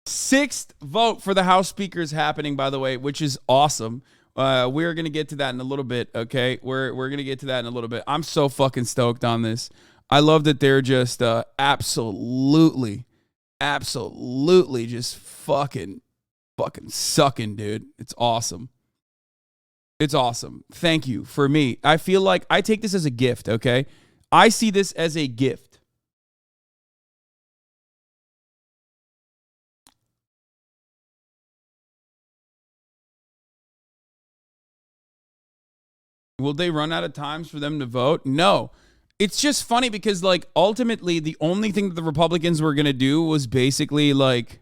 Sixth vote for the House Speaker is happening, by the way, which is awesome. We're going to get to that in a little bit, okay? We're going to get to that in a little bit. I'm so fucking stoked on this. I love that they're just absolutely just fucking sucking, dude. It's awesome. It's awesome. Thank you. For me, I feel like I take this as a gift, okay? I see this as a gift. Will they run out of times for them to vote? No. It's just funny because, like, ultimately, the only thing that the Republicans were going to do was basically, like,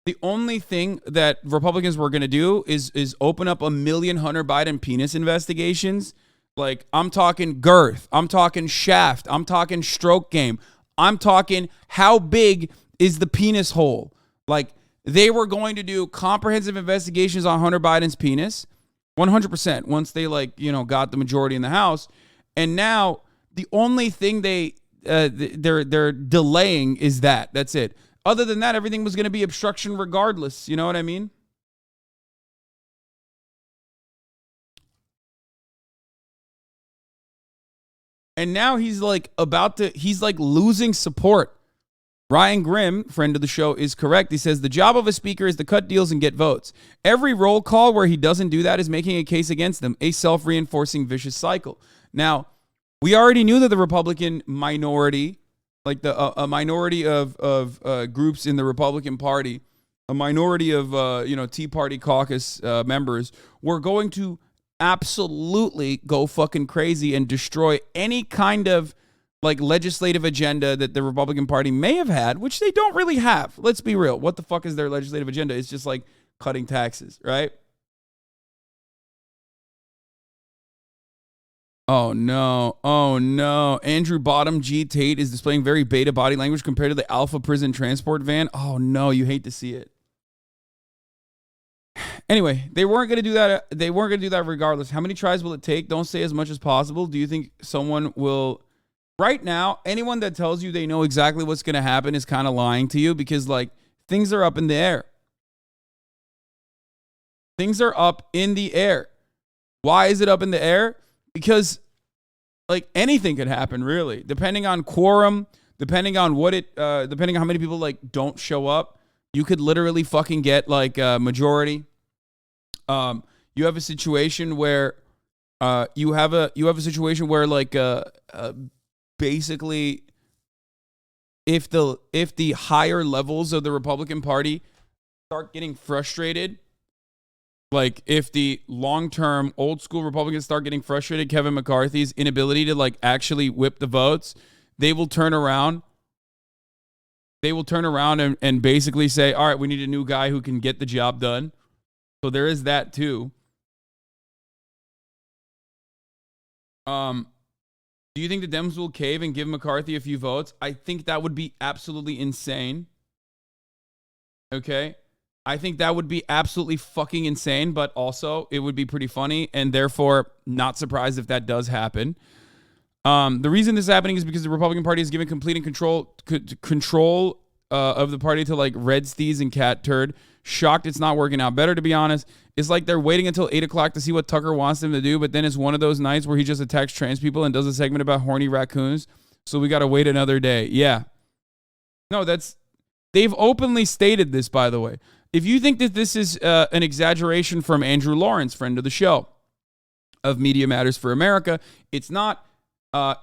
the only thing that Republicans were going to do is open up 1 million Hunter Biden penis investigations. Like, I'm talking girth. I'm talking shaft. I'm talking stroke game. I'm talking how big is the penis hole. Like, they were going to do comprehensive investigations on Hunter Biden's penis. 100% once they, like, you know, got the majority in the House. And now the only thing they're delaying is that. That's it. Other than that, everything was going to be obstruction regardless. You know what I mean? And now he's like losing support. Ryan Grimm, friend of the show, is correct. He says the job of a speaker is to cut deals and get votes. Every roll call where he doesn't do that is making a case against them, a self-reinforcing vicious cycle. Now, we already knew that the Republican minority, like a minority of groups in the Republican Party, a minority of Tea Party caucus members, were going to absolutely go fucking crazy and destroy any kind of like legislative agenda that the Republican Party may have had, which they don't really have. Let's be real. What the fuck is their legislative agenda? It's just like cutting taxes, right? Oh no. Oh no. Andrew Bottom G. Tate is displaying very beta body language compared to the Alpha prison transport van. Oh no, you hate to see it. Anyway, they weren't going to do that. They weren't going to do that regardless. How many tries will it take? Don't say as much as possible. Do you think someone will... Right now, anyone that tells you they know exactly what's going to happen is kind of lying to you because, like, things are up in the air. Things are up in the air. Why is it up in the air? Because, like, anything could happen, really, depending on quorum, depending on depending on how many people, like, don't show up. You could literally fucking get, like, a majority. You have a situation where, basically, if the higher levels of the Republican Party start getting frustrated, like if the long-term old school Republicans start getting frustrated, Kevin McCarthy's inability to like actually whip the votes, they will turn around. They will turn around and basically say, all right, we need a new guy who can get the job done. So there is that too. Do you think the Dems will cave and give McCarthy a few votes? I think that would be absolutely insane. Okay? I think that would be absolutely fucking insane, but also it would be pretty funny and therefore not surprised if that does happen. The reason this is happening is because the Republican Party is giving complete and control of the party to like Red Steez and Cat Turd. Shocked it's not working out better, to be honest. It's like they're waiting until 8 o'clock to see what Tucker wants them to do, but then it's one of those nights where he just attacks trans people and does a segment about horny raccoons. So we got to wait another day. Yeah. No, they've openly stated this, by the way. If you think that this is an exaggeration from Andrew Lawrence, friend of the show, of Media Matters for America, it's not.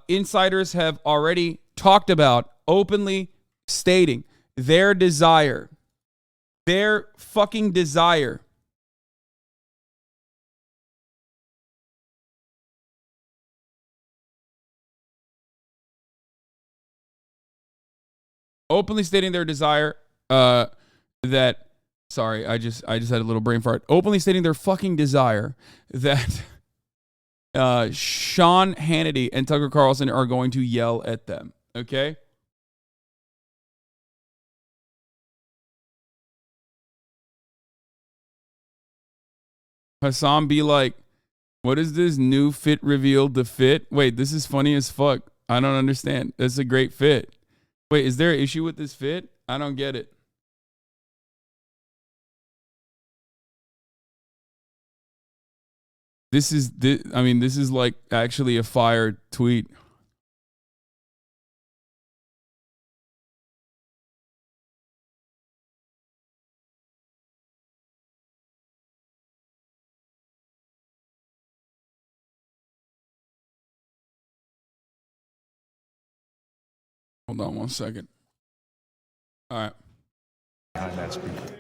Insiders have already talked about openly stating their desire. Their fucking desire. Openly stating their desire that... Sorry, I just had a little brain fart. Openly stating their fucking desire that Sean Hannity and Tucker Carlson are going to yell at them. Okay? Hassan be like, what is this new fit revealed to fit? Wait, this is funny as fuck. I don't understand. That's a great fit. Wait, is there an issue with this fit? I don't get it. I mean, this is like actually a fire tweet. Hold on one second. All right. Behind that speaker.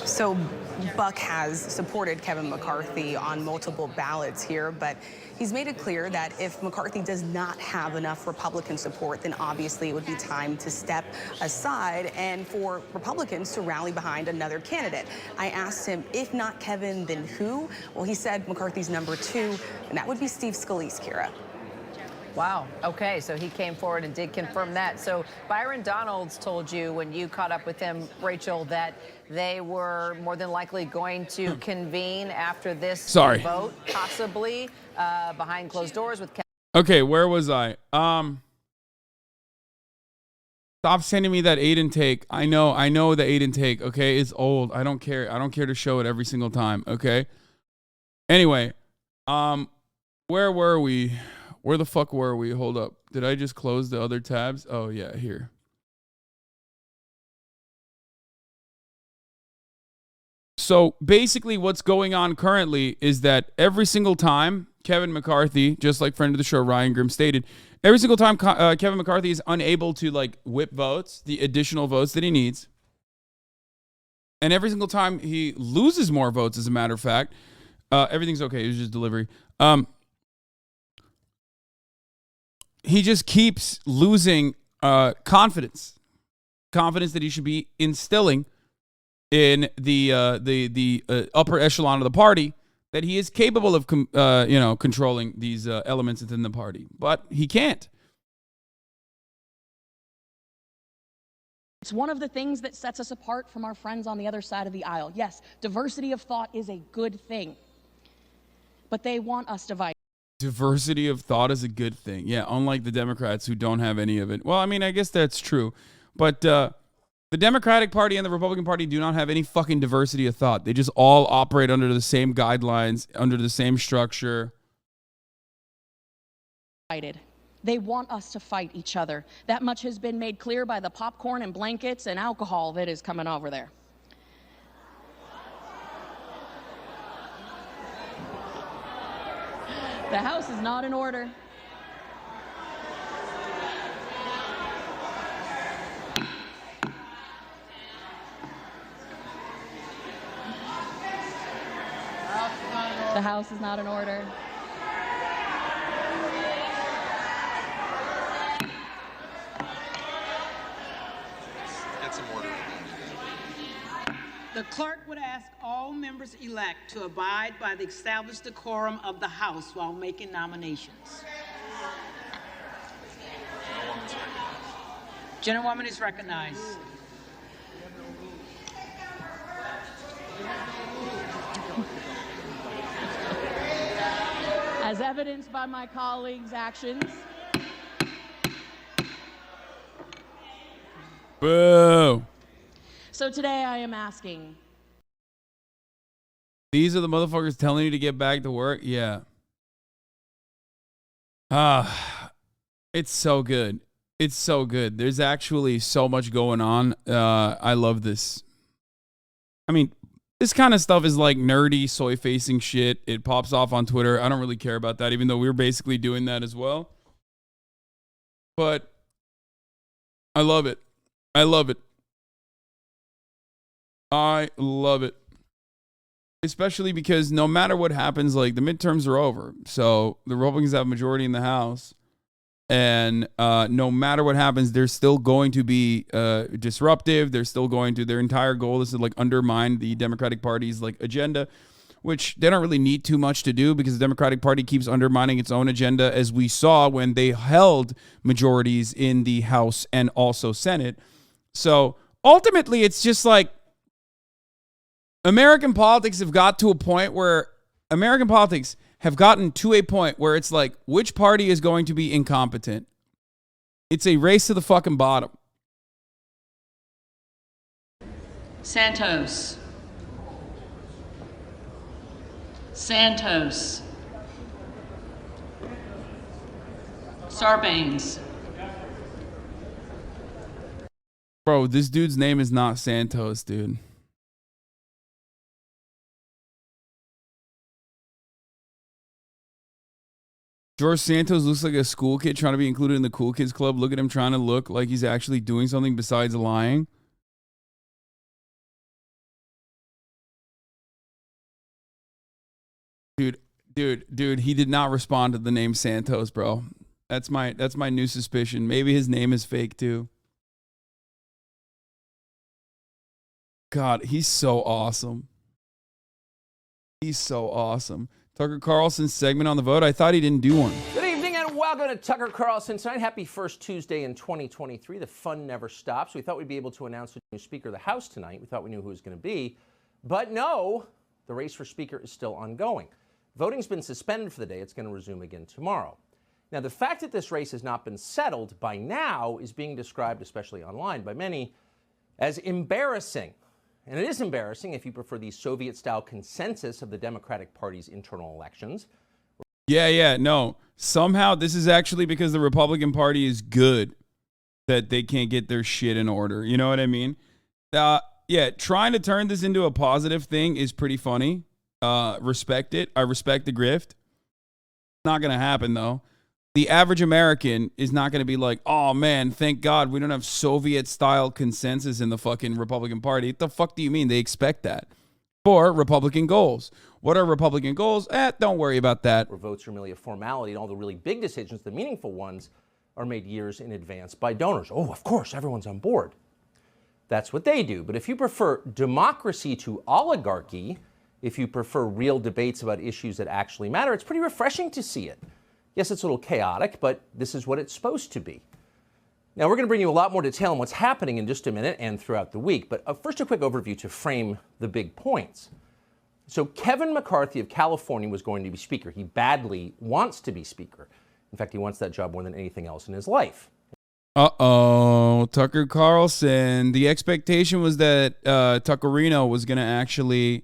So Buck has supported Kevin McCarthy on multiple ballots here, but he's made it clear that if McCarthy does not have enough Republican support, then obviously it would be time to step aside and for Republicans to rally behind another candidate. I asked him, if not Kevin, then who? Well, he said McCarthy's number 2, and that would be Steve Scalise, Kira. Wow. Okay, so he came forward and did confirm that. So Byron Donalds told you when you caught up with him, Rachel, that they were more than likely going to convene after this vote, possibly behind closed doors with Kevin. Okay, where was I? Stop sending me that Aiden take. I know the Aiden take. Okay, it's old. I don't care. I don't care to show it every single time. Okay. Anyway, where were we? Where the fuck were we? Hold up. Did I just close the other tabs? Oh, yeah, here. So basically what's going on currently is that every single time Kevin McCarthy, just like friend of the show Ryan Grimm stated, every single time Kevin McCarthy is unable to like whip votes, the additional votes that he needs, and every single time he loses more votes, as a matter of fact, everything's okay. It was just delivery. He just keeps losing confidence that he should be instilling in the upper echelon of the party, that he is capable of controlling these elements within the party, but he can't. It's one of the things that sets us apart from our friends on the other side of the aisle. Yes, diversity of thought is a good thing, but they want us divided. Diversity of thought is a good thing. Yeah, unlike the Democrats who don't have any of it. Well, I mean, I guess that's true. But the Democratic Party and the Republican Party do not have any fucking diversity of thought. They just all operate under the same guidelines, under the same structure. They want us to fight each other. That much has been made clear by the popcorn and blankets and alcohol that is coming over there. The House is not in order. The House is not in order. Get some order. The clerk would ask all members-elect to abide by the established decorum of the House while making nominations. Gentlewoman is recognized. As evidenced by my colleagues' actions. Boo. So today I am asking. These are the motherfuckers telling you to get back to work? Yeah. It's so good. It's so good. There's actually so much going on. I love this. I mean, this kind of stuff is like nerdy, soy-facing shit. It pops off on Twitter. I don't really care about that, even though we're basically doing that as well. But I love it. I love it. I love it. Especially because no matter what happens, like the midterms are over. So the Republicans have a majority in the House. And no matter what happens, they're still going to be disruptive. They're still going to, their entire goal is to like undermine the Democratic Party's like agenda, which they don't really need too much to do because the Democratic Party keeps undermining its own agenda, as we saw when they held majorities in the House and also Senate. So ultimately, it's just like American politics have got to a point where it's like, which party is going to be incompetent? It's a race to the fucking bottom. Santos. Santos. Sarbanes. Bro, this dude's name is not Santos, dude. George Santos looks like a school kid trying to be included in the cool kids club. Look at him trying to look like he's actually doing something besides lying. Dude, he did not respond to the name Santos, bro. That's my new suspicion. Maybe his name is fake too. God, he's so awesome. He's so awesome. Tucker Carlson's segment on the vote. I thought he didn't do one. Good evening and welcome to Tucker Carlson tonight. Happy first Tuesday in 2023. The fun never stops. We thought we'd be able to announce a new Speaker of the House tonight. We thought we knew who it was going to be. But no, the race for Speaker is still ongoing. Voting's been suspended for the day. It's going to resume again tomorrow. Now, the fact that this race has not been settled by now is being described, especially online, by many as embarrassing. And it is embarrassing if you prefer the Soviet-style consensus of the Democratic Party's internal elections. No. Somehow this is actually because the Republican Party is good that they can't get their shit in order. You know what I mean? Trying to turn this into a positive thing is pretty funny. Respect it. I respect the grift. Not going to happen, though. The average American is not going to be like, oh, man, thank God we don't have Soviet-style consensus in the fucking Republican Party. What the fuck do you mean? They expect that for Republican goals. What are Republican goals? Don't worry about that. Where votes are merely a formality and all the really big decisions, the meaningful ones, are made years in advance by donors. Oh, of course, everyone's on board. That's what they do. But if you prefer democracy to oligarchy, if you prefer real debates about issues that actually matter, it's pretty refreshing to see it. Yes, it's a little chaotic, but this is what it's supposed to be. Now, we're going to bring you a lot more detail on what's happening in just a minute and throughout the week. But first, a quick overview to frame the big points. So Kevin McCarthy of California was going to be Speaker. He badly wants to be Speaker. In fact, he wants that job more than anything else in his life. Uh-oh, Tucker Carlson. The expectation was that Tuckerino was going to actually...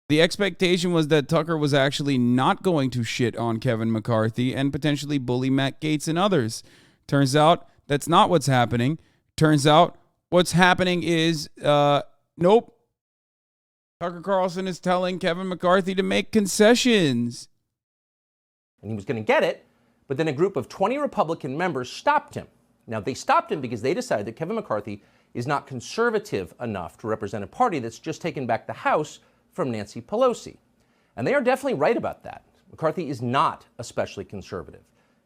The expectation was that Tucker was actually not going to shit on Kevin McCarthy and potentially bully Matt Gaetz and others. Turns out that's not what's happening. Turns out what's happening is, nope. Tucker Carlson is telling Kevin McCarthy to make concessions. And he was going to get it, but then a group of 20 Republican members stopped him. Now, they stopped him because they decided that Kevin McCarthy is not conservative enough to represent a party that's just taken back the House from Nancy Pelosi. And they are definitely right about that. McCarthy is not especially conservative.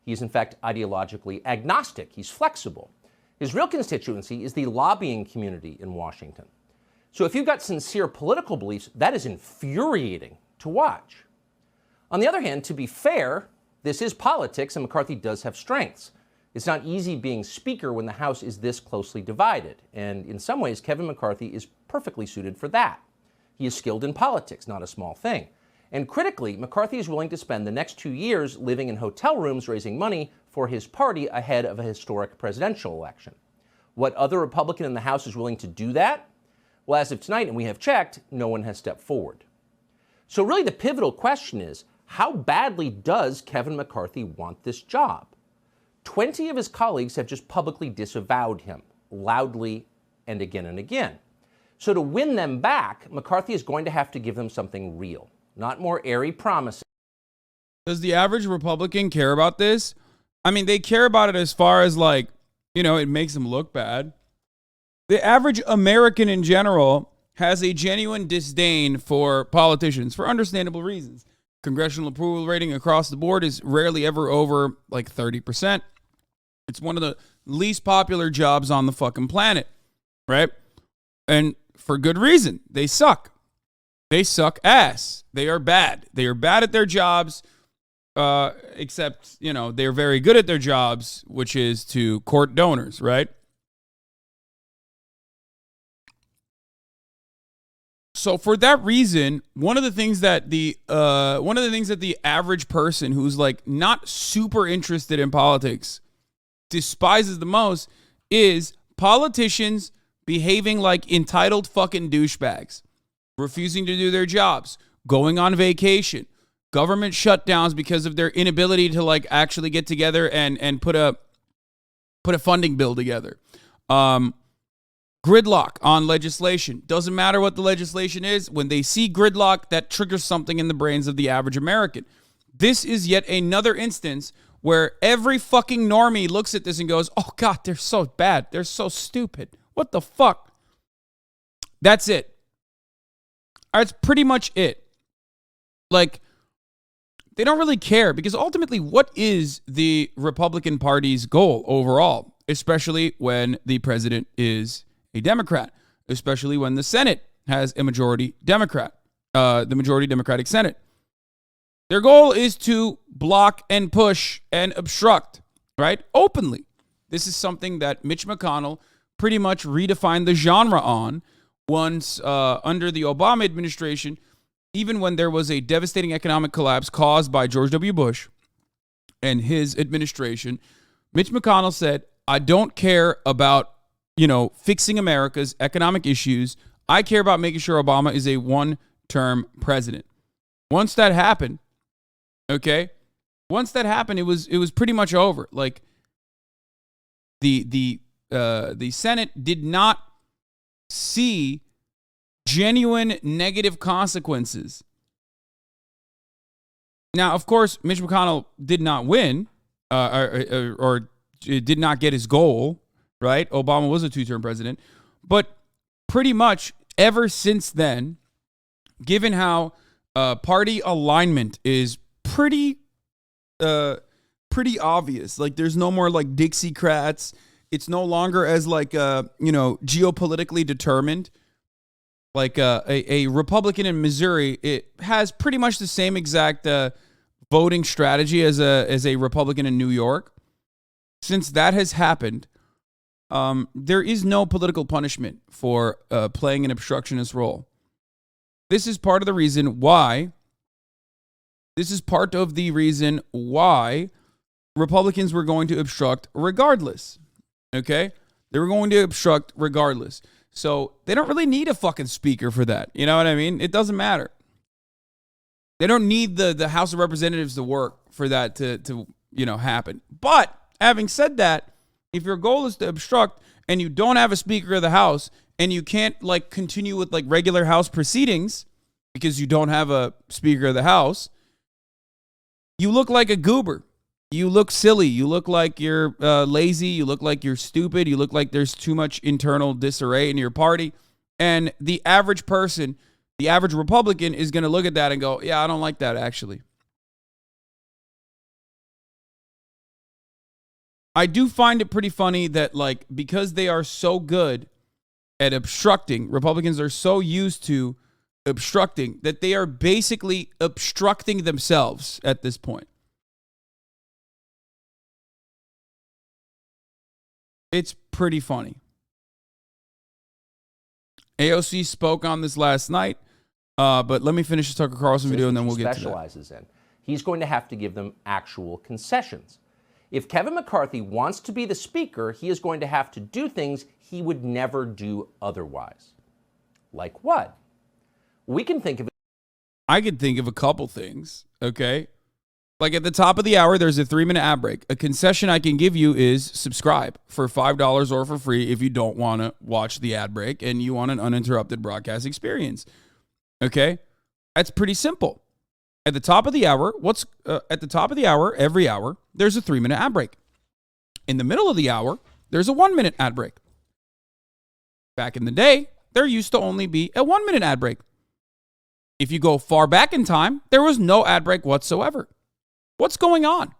He is, in fact, ideologically agnostic. He's flexible. His real constituency is the lobbying community in Washington. So if you've got sincere political beliefs, that is infuriating to watch. On the other hand, to be fair, this is politics, and McCarthy does have strengths. It's not easy being Speaker when the House is this closely divided. And in some ways, Kevin McCarthy is perfectly suited for that. He is skilled in politics, not a small thing. And critically, McCarthy is willing to spend the next 2 years living in hotel rooms raising money for his party ahead of a historic presidential election. What other Republican in the House is willing to do that? Well, as of tonight, and we have checked, no one has stepped forward. So really the pivotal question is, how badly does Kevin McCarthy want this job? 20 of his colleagues have just publicly disavowed him, loudly and again and again. So to win them back, McCarthy is going to have to give them something real, not more airy promises. Does the average Republican care about this? I mean, they care about it as far as like, it makes them look bad. The average American in general has a genuine disdain for politicians for understandable reasons. Congressional approval rating across the board is rarely ever over like 30%. It's one of the least popular jobs on the fucking planet, right? And for good reason. They suck. They suck ass. They are bad. They are bad at their jobs, except, they're very good at their jobs, which is to court donors, right? So for that reason, one of the things that the average person who's like not super interested in politics despises the most is politicians behaving like entitled fucking douchebags, refusing to do their jobs, going on vacation, government shutdowns because of their inability to like actually get together and put a funding bill together. Gridlock on legislation. Doesn't matter what the legislation is. When they see gridlock, that triggers something in the brains of the average American. This is yet another instance where every fucking normie looks at this and goes, oh God, they're so bad. They're so stupid. What the fuck? That's it. That's pretty much it. Like, they don't really care because ultimately, what is the Republican Party's goal overall? Especially when the president is a Democrat, especially when the Senate has a majority Democrat, the majority Democratic Senate. Their goal is to block and push and obstruct, right? Openly. This is something that Mitch McConnell pretty much redefined the genre on once under the Obama administration, even when there was a devastating economic collapse caused by George W. Bush and his administration. Mitch McConnell said, I don't care about, fixing America's economic issues. I care about making sure Obama is a one-term president. Once that happened, it was pretty much over. Like the Senate did not see genuine negative consequences. Now, of course, Mitch McConnell did not win or did not get his goal, right? Obama was a two-term president. But pretty much ever since then, given how party alignment is pretty obvious. Like, there's no more like Dixiecrats. It's no longer as like geopolitically determined. Like a Republican in Missouri, it has pretty much the same exact voting strategy as a Republican in New York. Since that has happened, there is no political punishment for playing an obstructionist role. This is part of the reason why. Republicans were going to obstruct regardless. Okay? They were going to obstruct regardless. So they don't really need a fucking speaker for that. You know what I mean? It doesn't matter. They don't need the House of Representatives to work for that to happen. But having said that, if your goal is to obstruct and you don't have a Speaker of the House and you can't like continue with like regular House proceedings because you don't have a Speaker of the House, you look like a goober. You look silly. You look like you're lazy. You look like you're stupid. You look like there's too much internal disarray in your party. And the average person, the average Republican is going to look at that and go, yeah, I don't like that actually. I do find it pretty funny that like because they are so good at obstructing, Republicans are so used to obstructing that they are basically obstructing themselves at this point. It's pretty funny. AOC spoke on this last night, but let me finish the Tucker Carlson video and then we'll get to that. Specializes in. He's going to have to give them actual concessions. If Kevin McCarthy wants to be the speaker, he is going to have to do things he would never do otherwise. Like what? We can think of it. I could think of a couple things, okay? Like at the top of the hour, there's a 3-minute ad break. A concession I can give you is subscribe for $5 or for free if you don't want to watch the ad break and you want an uninterrupted broadcast experience. Okay? That's pretty simple. At the top of the hour, every hour, there's a 3-minute ad break. In the middle of the hour, there's a 1-minute ad break. Back in the day, there used to only be a 1-minute ad break. If you go far back in time, there was no ad break whatsoever. What's going on?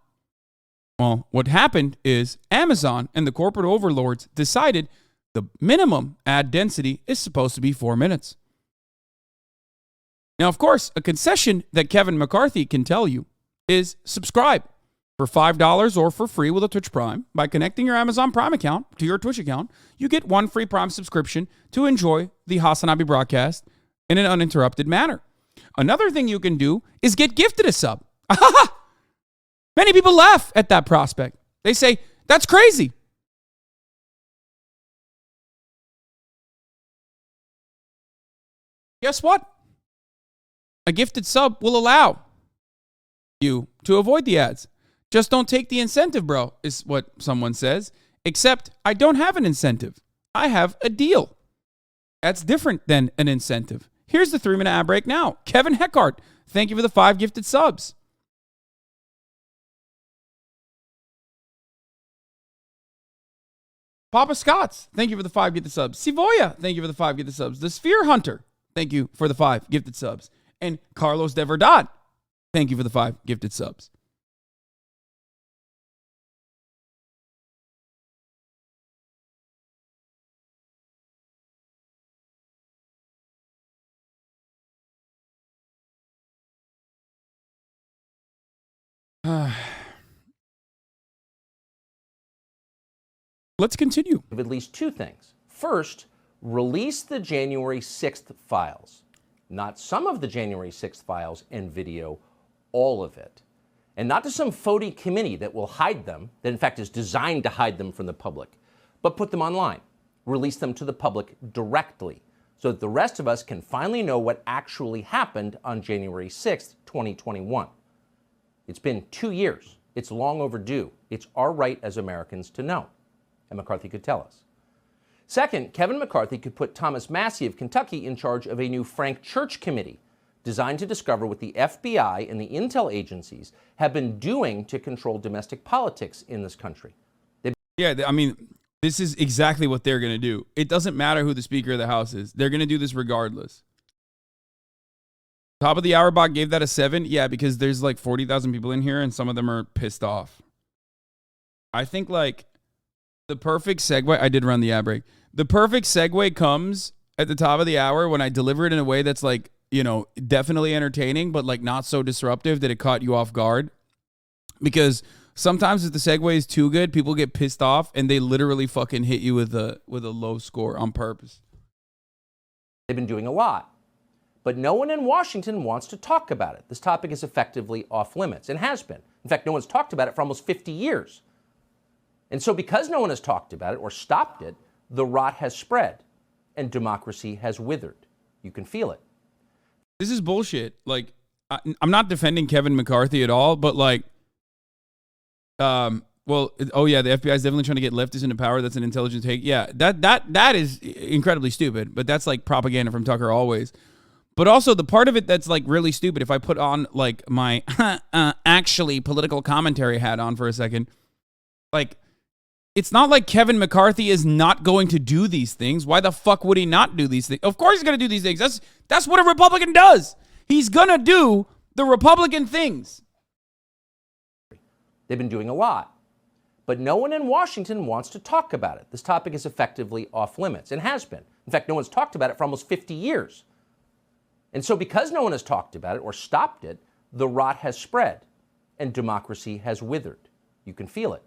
Well, what happened is Amazon and the corporate overlords decided the minimum ad density is supposed to be 4 minutes. Now, of course, a concession that Kevin McCarthy can tell you is subscribe for $5 or for free with a Twitch Prime. By connecting your Amazon Prime account to your Twitch account, you get 1 free Prime subscription to enjoy the Hasanabi broadcast in an uninterrupted manner. Another thing you can do is get gifted a sub. Many people laugh at that prospect. They say, that's crazy. Guess what? A gifted sub will allow you to avoid the ads. Just don't take the incentive, bro, is what someone says. Except I don't have an incentive. I have a deal. That's different than an incentive. Here's the 3-minute ad break now. Kevin Heckart, thank you for the 5 gifted subs. Papa Scott's, thank you for the 5 gifted subs. Sivoya, thank you for the 5 gifted subs. The Sphere Hunter, thank you for the 5 gifted subs. And Carlos de Verdad, thank you for the 5 gifted subs. Let's continue. At least 2 things. First, release the January 6th files. Not some of the January 6th files and video, all of it. And not to some phony committee that will hide them, that in fact is designed to hide them from the public, but put them online. Release them to the public directly so that the rest of us can finally know what actually happened on January 6th, 2021. It's been 2 years. It's long overdue. It's our right as Americans to know. And McCarthy could tell us. Second, Kevin McCarthy could put Thomas Massie of Kentucky in charge of a new Frank Church committee designed to discover what the FBI and the intel agencies have been doing to control domestic politics in this country. I mean, this is exactly what they're going to do. It doesn't matter who the Speaker of the House is. They're going to do this regardless. Top of the Hour bot gave that a 7. Yeah, because there's like 40,000 people in here and some of them are pissed off. I think like the perfect segue, I did run the ad break. The perfect segue comes at the top of the hour when I deliver it in a way that's like, you know, definitely entertaining, but like not so disruptive that it caught you off guard. Because sometimes if the segue is too good, people get pissed off and they literally fucking hit you with a low score on purpose. They've been doing a lot, but no one in Washington wants to talk about it. This topic is effectively off limits and has been. In fact, no one's talked about it for almost 50 years. And so because no one has talked about it or stopped it, the rot has spread and democracy has withered. You can feel it. This is bullshit. Like, I'm not defending Kevin McCarthy at all, but like, the FBI is definitely trying to get leftists into power. That's an intelligent take. Yeah, that is incredibly stupid, but that's like propaganda from Tucker always. But also the part of it that's like really stupid, if I put on like my actually political commentary hat on for a second, like, it's not like Kevin McCarthy is not going to do these things. Why the fuck would he not do these things? Of course he's going to do these things. That's what a Republican does. He's going to do the Republican things. They've been doing a lot, but no one in Washington wants to talk about it. This topic is effectively off limits and has been. In fact, no one's talked about it for almost 50 years. And so because no one has talked about it or stopped it, the rot has spread and democracy has withered. You can feel it.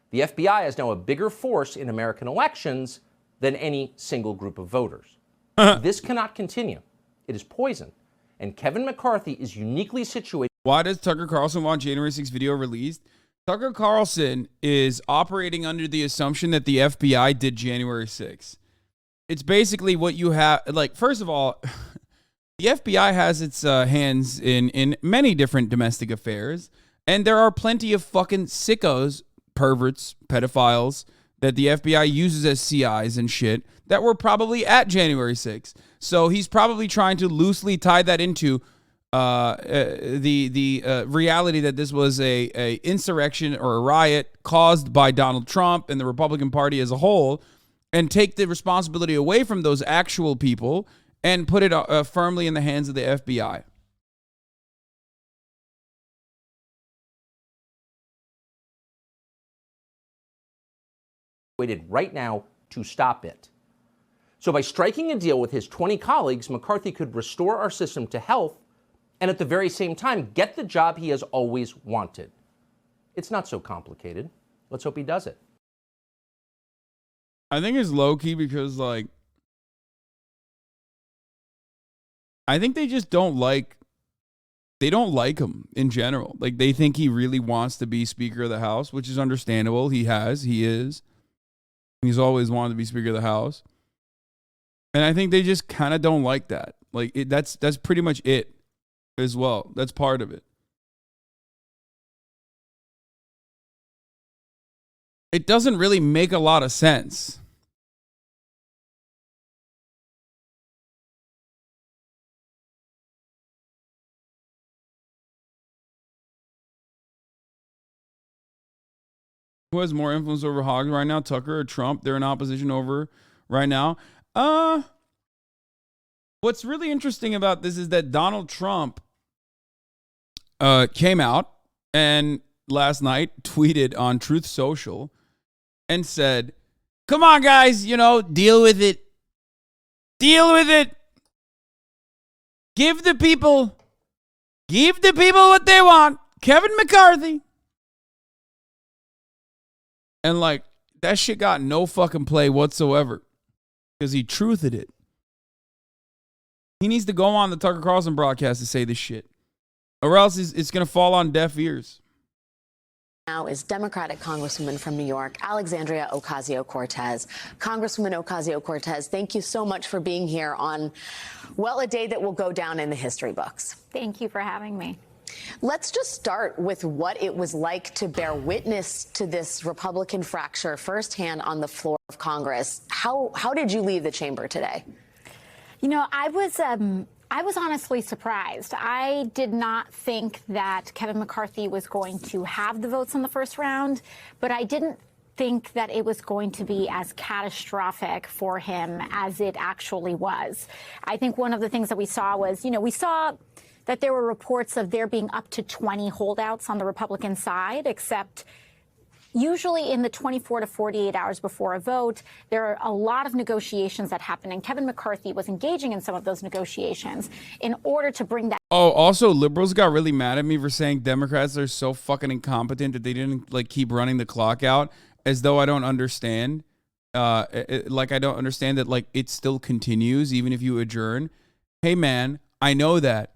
The FBI is now a bigger force in American elections than any single group of voters. This cannot continue. It is poison. And Kevin McCarthy is uniquely situated. Why does Tucker Carlson want January 6th video released? Tucker Carlson is operating under the assumption that the FBI did January 6th. It's basically what you have. Like, first of all, the FBI has its hands in many different domestic affairs. And there are plenty of fucking sickos, perverts, pedophiles that the FBI uses as CIs and shit that were probably at January 6th. So he's probably trying to loosely tie that into the reality that this was a insurrection or a riot caused by Donald Trump and the Republican Party as a whole, and take the responsibility away from those actual people and put it firmly in the hands of the FBI. Waited right now to stop it. So by striking a deal with his 20 colleagues, McCarthy could restore our system to health and at the very same time get the job he has always wanted. It's not so complicated. Let's hope he does it. I think it's low-key because, like, I think they just don't like him in general. Like, they think he really wants to be Speaker of the House, which is understandable. He is. He's always wanted to be Speaker of the House. And I think they just kind of don't like that. Like that's pretty much it as well. That's part of it. It doesn't really make a lot of sense. Who has more influence over hogs right now, Tucker or Trump? They're in opposition over right now. What's really interesting about this is that Donald Trump came out and last night tweeted on Truth Social and said, come on, guys, deal with it. Deal with it. Give the people what they want. Kevin McCarthy. And like, that shit got no fucking play whatsoever because he truthed it. He needs to go on the Tucker Carlson broadcast to say this shit, or else it's going to fall on deaf ears. Now is Democratic Congresswoman from New York, Alexandria Ocasio-Cortez. Congresswoman Ocasio-Cortez, thank you so much for being here on, well, a day that will go down in the history books. Thank you for having me. Let's just start with what it was like to bear witness to this Republican fracture firsthand on the floor of Congress. How did you leave the chamber today? I was honestly surprised. I did not think that Kevin McCarthy was going to have the votes in the first round, but I didn't think that it was going to be as catastrophic for him as it actually was. I think one of the things that we saw was, we saw that there were reports of there being up to 20 holdouts on the Republican side, except usually in the 24 to 48 hours before a vote, there are a lot of negotiations that happen, and Kevin McCarthy was engaging in some of those negotiations in order to bring that. Oh, also, liberals got really mad at me for saying Democrats are so fucking incompetent that they didn't keep running the clock out, as though I don't understand. I don't understand that it still continues even if you adjourn. Hey man, I know that.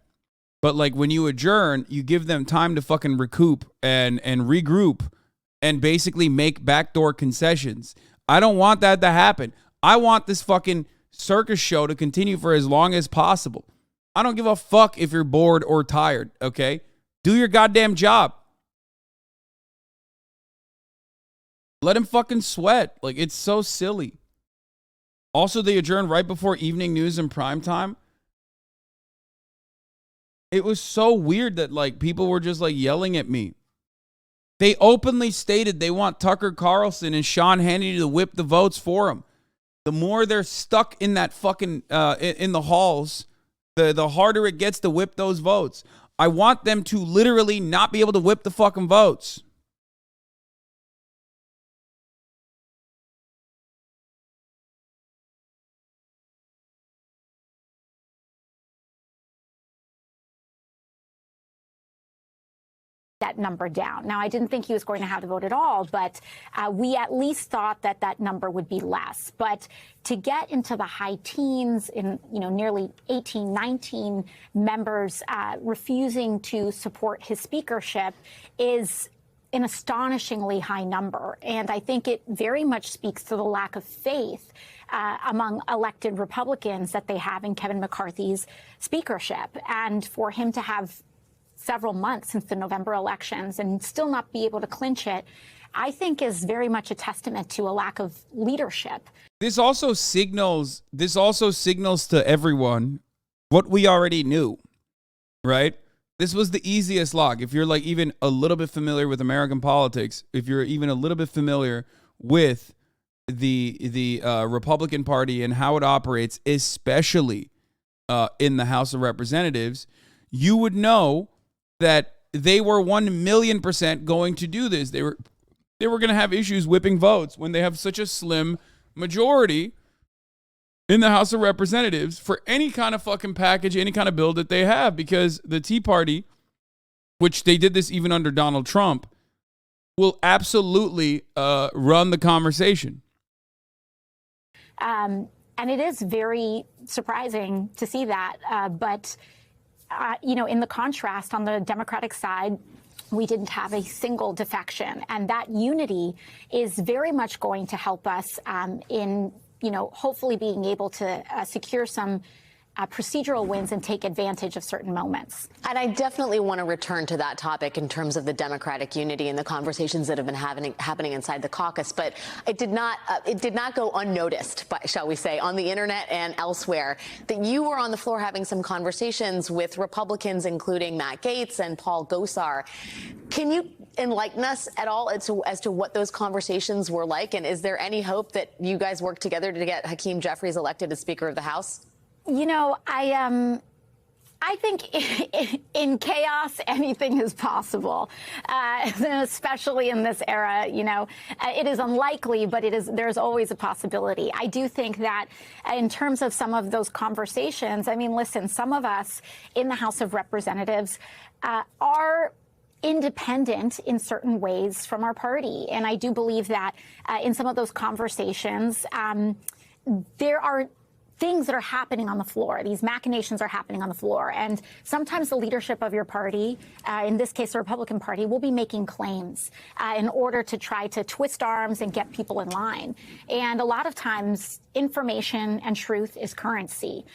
But when you adjourn, you give them time to fucking recoup and regroup and basically make backdoor concessions. I don't want that to happen. I want this fucking circus show to continue for as long as possible. I don't give a fuck if you're bored or tired, okay? Do your goddamn job. Let him fucking sweat. It's so silly. Also, they adjourn right before evening news and prime time. It was so weird that people were just yelling at me. They openly stated they want Tucker Carlson and Sean Hannity to whip the votes for them. The more they're stuck in that fucking in the halls, the harder it gets to whip those votes. I want them to literally not be able to whip the fucking votes. That number down. Now, I didn't think he was going to have the vote at all, but we at least thought that number would be less. But to get into the high teens, in nearly 18, 19 members refusing to support his speakership is an astonishingly high number. And I think it very much speaks to the lack of faith among elected Republicans that they have in Kevin McCarthy's speakership. And for him to have several months since the November elections and still not be able to clinch it, I think is very much a testament to a lack of leadership. This also signals to everyone what we already knew, right? This was the easiest lock. If you're even a little bit familiar with American politics, if you're even a little bit familiar with the Republican Party and how it operates, especially in the House of Representatives, you would know that they were 1,000,000% going to do this. They were going to have issues whipping votes when they have such a slim majority in the House of Representatives for any kind of fucking package, any kind of bill that they have, because the Tea Party, which they did this even under Donald Trump, will absolutely run the conversation. And it is very surprising to see that, but in the contrast on the Democratic side, we didn't have a single defection. And that unity is very much going to help us in, hopefully being able to secure some procedural wins and take advantage of certain moments. And I definitely want to return to that topic in terms of the Democratic unity and the conversations that have been happening inside the caucus. But it did not go unnoticed, shall we say, on the internet and elsewhere, that you were on the floor having some conversations with Republicans, including Matt Gaetz and Paul Gosar. Can you enlighten us at all as to what those conversations were like? And is there any hope that you guys work together to get Hakeem Jeffries elected as Speaker of the House? You know, I think in chaos, anything is possible, especially in this era. You know, it is unlikely, but there's always a possibility. I do think that in terms of some of those conversations, I mean, listen, some of us in the House of Representatives are independent in certain ways from our party. And I do believe that in some of those conversations, there are things that are happening on the floor. These machinations are happening on the floor. And sometimes the leadership of your party, in this case, the Republican Party, will be making claims in order to try to twist arms and get people in line. And a lot of times, information and truth is currency.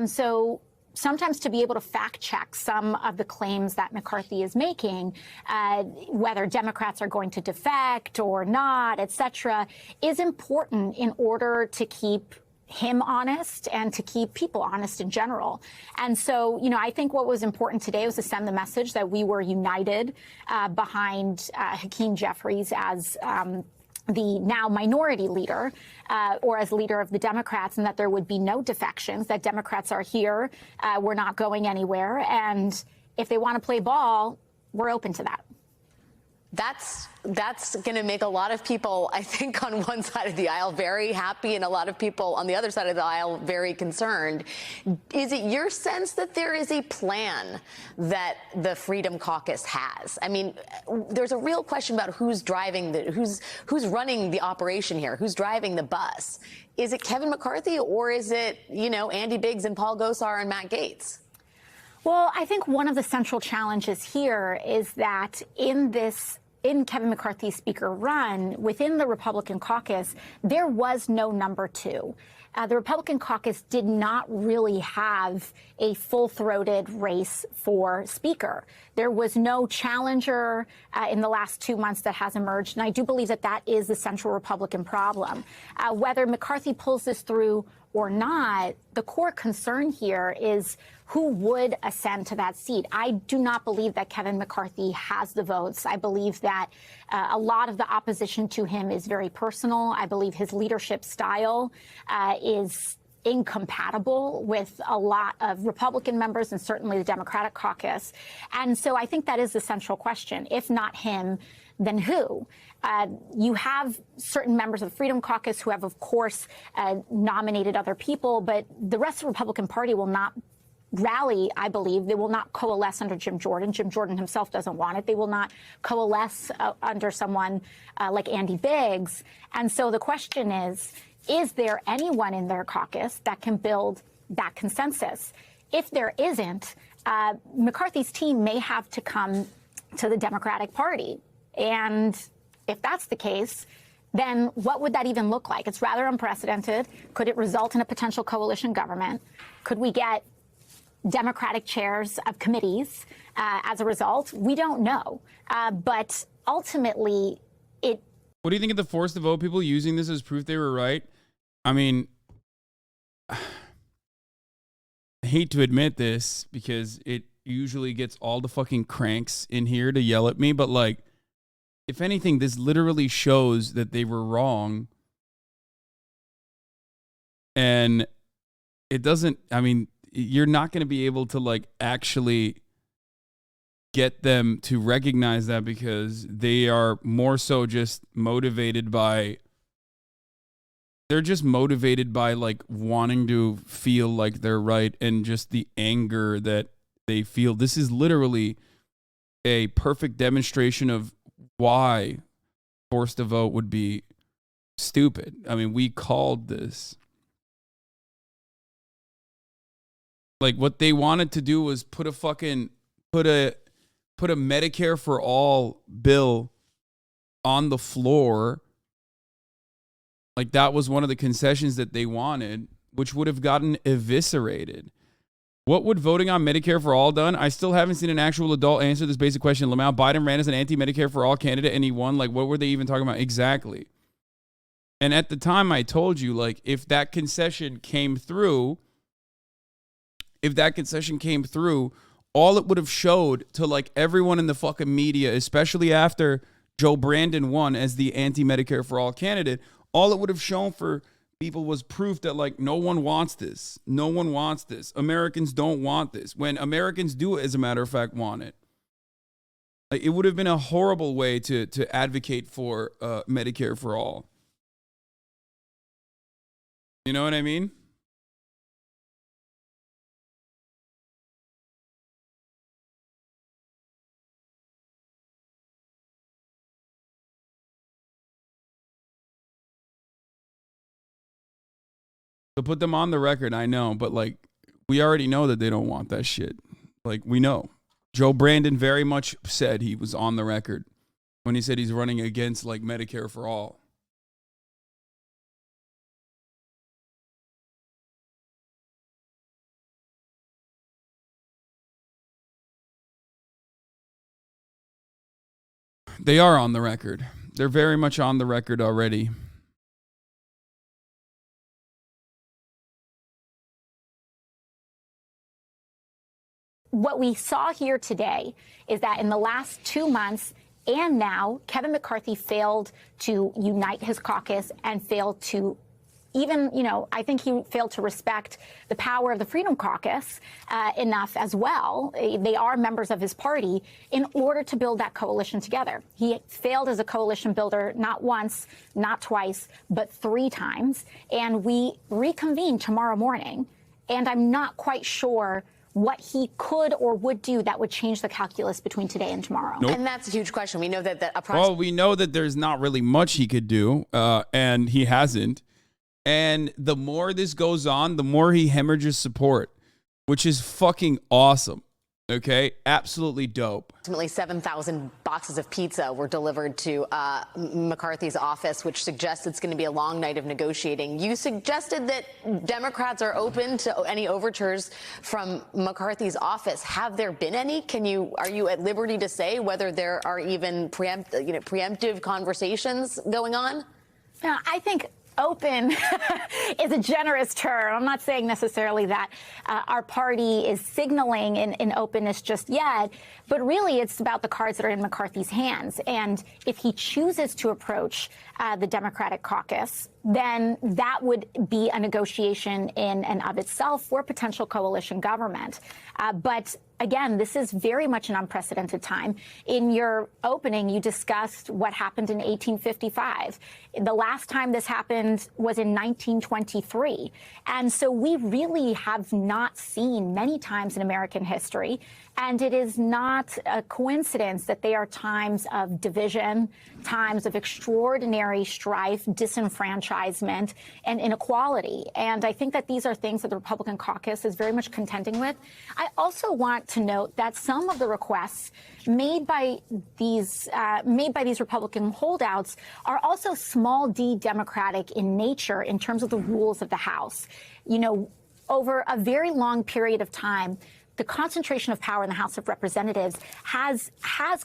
So sometimes to be able to fact check some of the claims that McCarthy is making, whether Democrats are going to defect or not, et cetera, is important in order to keep him honest and to keep people honest in general. And so, you know, I think what was important today was to send the message that we were united behind Hakeem Jeffries as the now minority leader or as leader of the Democrats, and that there would be no defections, that Democrats are here, we're not going anywhere. And if they want to play ball, we're open to that. That's going to make a lot of people, I think, on one side of the aisle very happy and a lot of people on the other side of the aisle very concerned. Is it your sense that there is a plan that the Freedom Caucus has? I mean, there's a real question about who's driving who's running the operation here, who's driving the bus. Is it Kevin McCarthy or is it, you know, Andy Biggs and Paul Gosar and Matt Gaetz? Well, I think one of the central challenges here is that in Kevin McCarthy's speaker run, within the Republican caucus, there was no number two. The Republican caucus did not really have a full-throated race for speaker. There was no challenger in the last 2 months that has emerged, and I do believe that that is the central Republican problem. Whether McCarthy pulls this through or not, the core concern here is who would ascend to that seat. I do not believe that Kevin McCarthy has the votes. I believe that a lot of the opposition to him is very personal. I believe his leadership style is incompatible with a lot of Republican members and certainly the Democratic caucus. And so I think that is the central question. If not him, then who? You have certain members of the Freedom Caucus who have, of course, nominated other people, but the rest of the Republican Party will not rally, I believe. They will not coalesce under Jim Jordan. Jim Jordan himself doesn't want it. They will not coalesce under someone like Andy Biggs. And so the question is there anyone in their caucus that can build that consensus? If there isn't, McCarthy's team may have to come to the Democratic Party. And if that's the case, then what would that even look like? It's rather unprecedented. Could it result in a potential coalition government? Could we get Democratic chairs of committees as a result? We don't know. But ultimately, What do you think of the force the vote people using this as proof they were right? I mean, I hate to admit this because it usually gets all the fucking cranks in here to yell at me, but like, if anything, this literally shows that they were wrong. And it doesn't, I mean, you're not going to be able to like actually get them to recognize that because they are more so just motivated by, they're just motivated by like wanting to feel like they're right and just the anger that they feel. This is literally a perfect demonstration of why forced to vote would be stupid. I mean, we called this. Like what they wanted to do was put a Medicare for all bill on the floor. Like that was one of the concessions that they wanted, which would have gotten eviscerated. What would voting on Medicare for all done? I still haven't seen an actual adult answer this basic question. Lamau, Biden ran as an anti-Medicare for all candidate and he won. Like, what were they even talking about? Exactly. And at the time I told you, like, if that concession came through, all it would have showed to like everyone in the fucking media, especially after Joe Brandon won as the anti-Medicare for all candidate, all it would have shown for people was proof that like no one wants this. No one wants this. Americans don't want this. When Americans do, as a matter of fact, want it. Like, it would have been a horrible way to advocate for Medicare for all. You know what I mean? To put them on the record, I know, but like we already know that they don't want that shit. Like we know. Joe Brandon very much said he was on the record when he said he's running against like Medicare for all. They are on the record. They're very much on the record already. What we saw here today is that in the last 2 months and now, Kevin McCarthy failed to unite his caucus and failed to even, I think he failed to respect the power of the Freedom Caucus enough as well. They are members of his party in order to build that coalition together. He failed as a coalition builder not once, not twice, but 3 times. And we reconvene tomorrow morning. And I'm not quite sure what he could or would do that would change the calculus between today and tomorrow. Nope. And that's a huge question. We know that well, we know that there's not really much he could do, and he hasn't. And the more this goes on, the more he hemorrhages support, which is fucking awesome. Okay, absolutely dope. Ultimately, 7,000 boxes of pizza were delivered to McCarthy's office, which suggests it's going to be a long night of negotiating. You suggested that Democrats are open to any overtures from McCarthy's office. Have there been any? Are you at liberty to say whether there are even preemptive conversations going on? Yeah, I think open is a generous term. I'm not saying necessarily that our party is signaling in openness just yet, but really it's about the cards that are in McCarthy's hands. And if he chooses to approach the Democratic caucus, then that would be a negotiation in and of itself for potential coalition government. But again, this is very much an unprecedented time. In your opening, you discussed what happened in 1855. The last time this happened was in 1923. And so we really have not seen many times in American history. And it is not a coincidence that they are times of division, times of extraordinary strife, disenfranchisement, and inequality. And I think that these are things that the Republican caucus is very much contending with. I also want to note that some of the requests made by these Republican holdouts are also small d Democratic in nature in terms of the rules of the House. Over a very long period of time, the concentration of power in the House of Representatives has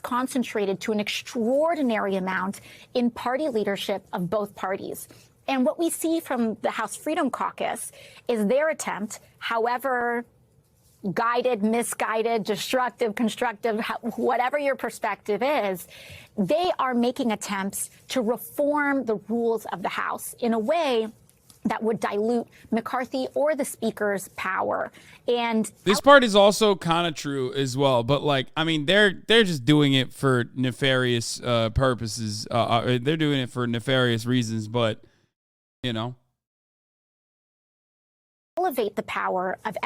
concentrated to an extraordinary amount in party leadership of both parties. And what we see from the House Freedom Caucus is their attempt, however guided, misguided, destructive, constructive, whatever your perspective is, they are making attempts to reform the rules of the House in a way that would dilute McCarthy or the Speaker's power. And this part is also kind of true as well. But they're just doing it for nefarious purposes. They're doing it for nefarious reasons. But elevate the power of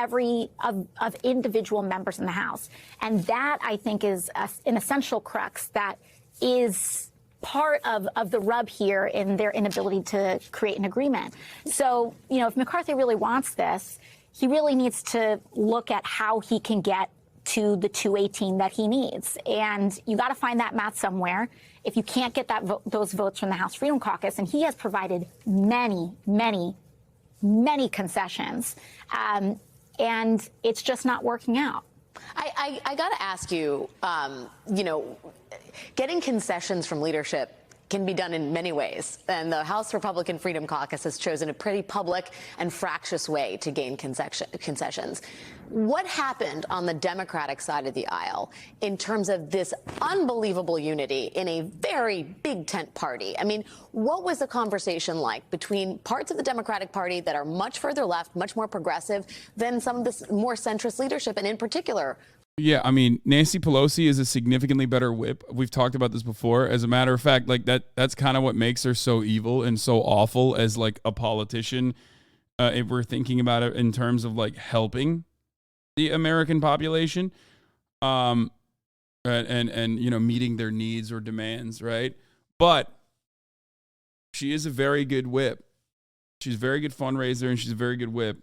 of individual members in the House, and that I think is an essential crux that is part of the rub here in their inability to create an agreement. So, if McCarthy really wants this, he really needs to look at how he can get to the 218 that he needs. And you got to find that math somewhere. If you can't get those votes from the House Freedom Caucus, and he has provided many, many, many concessions, and it's just not working out. I got to ask you, getting concessions from leadership can be done in many ways. And the House Republican Freedom Caucus has chosen a pretty public and fractious way to gain concessions. What happened on the Democratic side of the aisle in terms of this unbelievable unity in a very big tent party? I mean, what was the conversation like between parts of the Democratic Party that are much further left, much more progressive than some of this more centrist leadership, and in particular? Yeah, I mean, Nancy Pelosi is a significantly better whip. We've talked about this before. As a matter of fact, like that's kind of what makes her so evil and so awful as like a politician. If we're thinking about it in terms of like helping the American population, and meeting their needs or demands, right? But she is a very good whip. She's a very good fundraiser and she's a very good whip.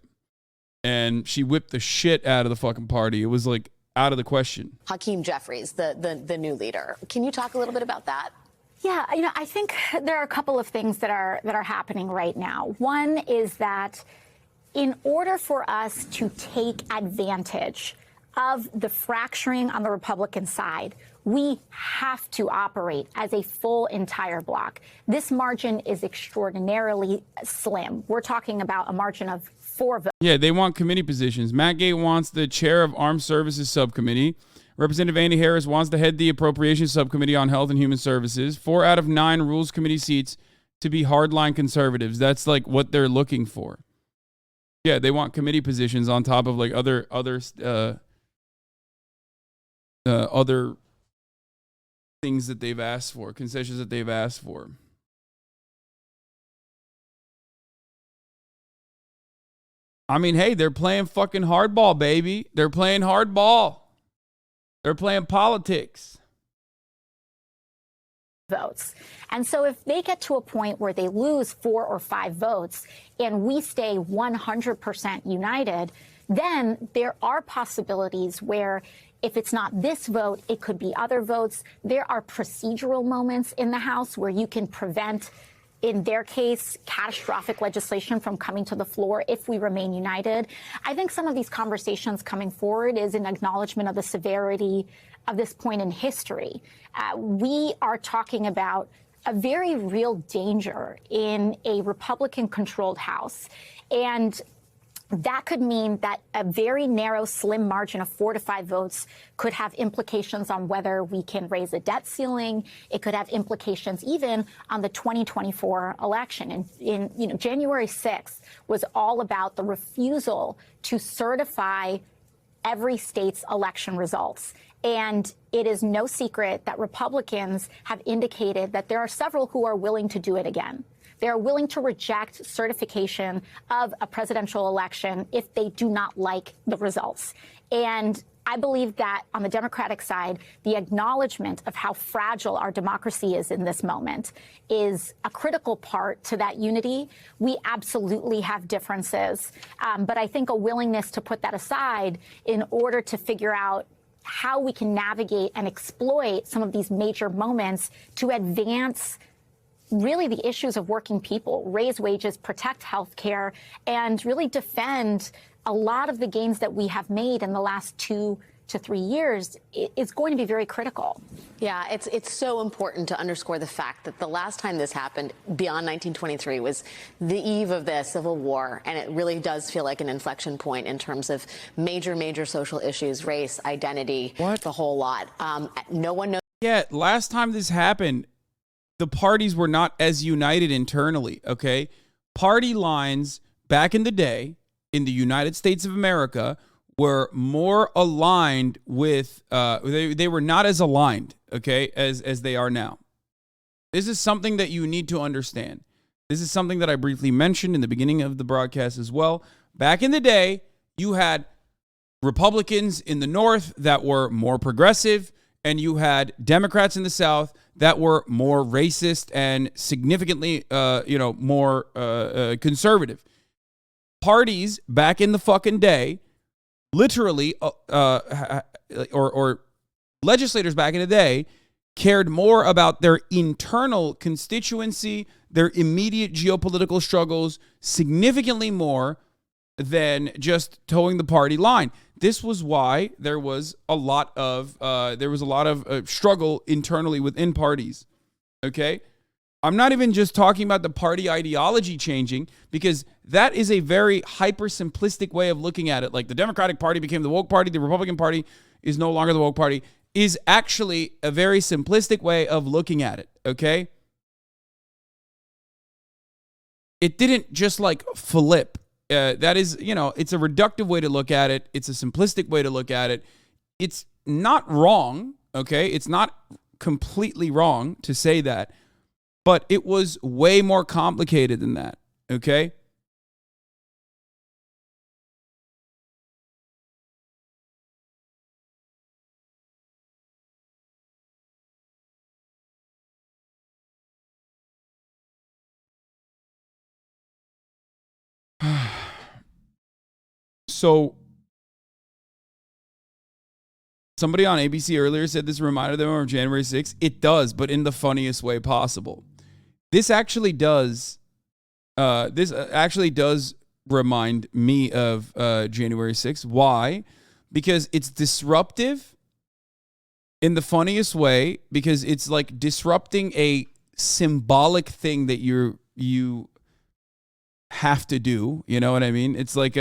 And she whipped the shit out of the fucking party. It was like out of the question. Hakeem Jeffries, the new leader. Can you talk a little bit about that? Yeah, I think there are a couple of things that are happening right now. One is that in order for us to take advantage of the fracturing on the Republican side, we have to operate as a full entire bloc. This margin is extraordinarily slim. We're talking about a margin of 4 votes. Yeah, they want committee positions. Matt Gaetz wants the chair of Armed Services Subcommittee. Representative Andy Harris wants to head the Appropriations Subcommittee on Health and Human Services. 4 out of 9 Rules Committee seats to be hardline conservatives. That's like what they're looking for. Yeah, they want committee positions on top of like other things that they've asked for, concessions that they've asked for. I mean, hey, they're playing fucking hardball, baby. They're playing hardball. They're playing politics. Votes. And so if they get to a point where they lose 4 or 5 votes and we stay 100% united, then there are possibilities where if it's not this vote, it could be other votes. There are procedural moments in the House where you can prevent, in their case, catastrophic legislation from coming to the floor if we remain united. I think some of these conversations coming forward is an acknowledgement of the severity of this point in history. We are talking about a very real danger in a Republican-controlled House. And that could mean that a very narrow, slim margin of 4 to 5 votes could have implications on whether we can raise a debt ceiling. It could have implications even on the 2024 election. And January 6th was all about the refusal to certify every state's election results. And it is no secret that Republicans have indicated that there are several who are willing to do it again. They're willing to reject certification of a presidential election if they do not like the results. And I believe that on the Democratic side, the acknowledgement of how fragile our democracy is in this moment is a critical part to that unity. We absolutely have differences, but I think a willingness to put that aside in order to figure out how we can navigate and exploit some of these major moments to advance really the issues of working people, raise wages, protect health care, and really defend a lot of the gains that we have made in the last 2 to 3 years is going to be very critical. Yeah, it's so important to underscore the fact that the last time this happened beyond 1923 was the eve of the Civil War, and it really does feel like an inflection point in terms of major social issues, race, identity, the whole lot. No one knows. Yeah, last time this happened, the parties were not as united internally, okay? Party lines back in the day in the United States of America were more aligned with, they were not as aligned, okay, as they are now. This is something that you need to understand. This is something that I briefly mentioned in the beginning of the broadcast as well. Back in the day, you had Republicans in the North that were more progressive, and you had Democrats in the South that were more racist and significantly, more conservative. Parties back in the fucking day, literally, or legislators back in the day, cared more about their internal constituency, their immediate geopolitical struggles, significantly more than just towing the party line. This was why there was a lot of struggle internally within parties. Okay, I'm not even just talking about the party ideology changing, because that is a very hyper simplistic way of looking at it. Like the Democratic Party became the woke party, the Republican Party is no longer the woke party, is actually a very simplistic way of looking at it. Okay, it didn't just like flip. That is, it's a reductive way to look at it. It's a simplistic way to look at it. It's not wrong, okay? It's not completely wrong to say that, but it was way more complicated than that, okay? So somebody on ABC earlier said this reminded them of January 6th. It does, but in the funniest way possible. This actually does remind me of January 6th. Why? Because it's disruptive in the funniest way, because it's like disrupting a symbolic thing that you have to do. You know what I mean? It's like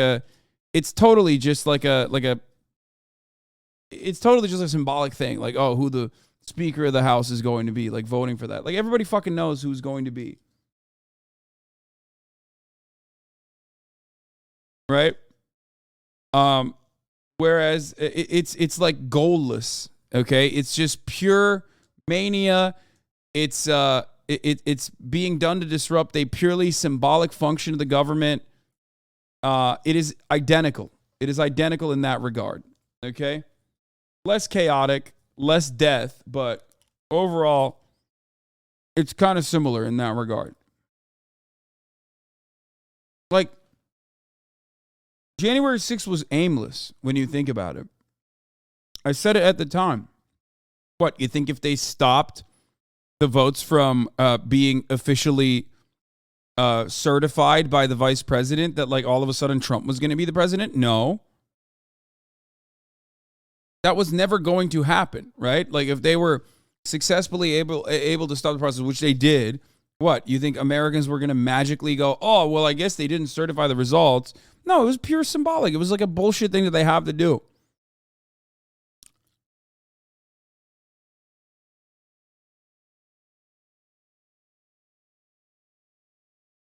it's totally just like it's totally just a symbolic thing. Like, oh, who the Speaker of the House is going to be, like voting for that. Like everybody fucking knows who's going to be. Right? Whereas it's like goalless, okay? It's just pure mania. It's being done to disrupt a purely symbolic function of the government. It is identical. It is identical in that regard, okay? Less chaotic, less death, but overall, it's kind of similar in that regard. Like, January 6th was aimless when you think about it. I said it at the time. What, you think if they stopped the votes from being officially certified by the vice president, that like all of a sudden Trump was going to be the president? No. That was never going to happen, right? Like if they were successfully able to stop the process, which they did, what, you think Americans were going to magically go, oh, well, I guess they didn't certify the results? No, it was pure symbolic. It was like a bullshit thing that they have to do.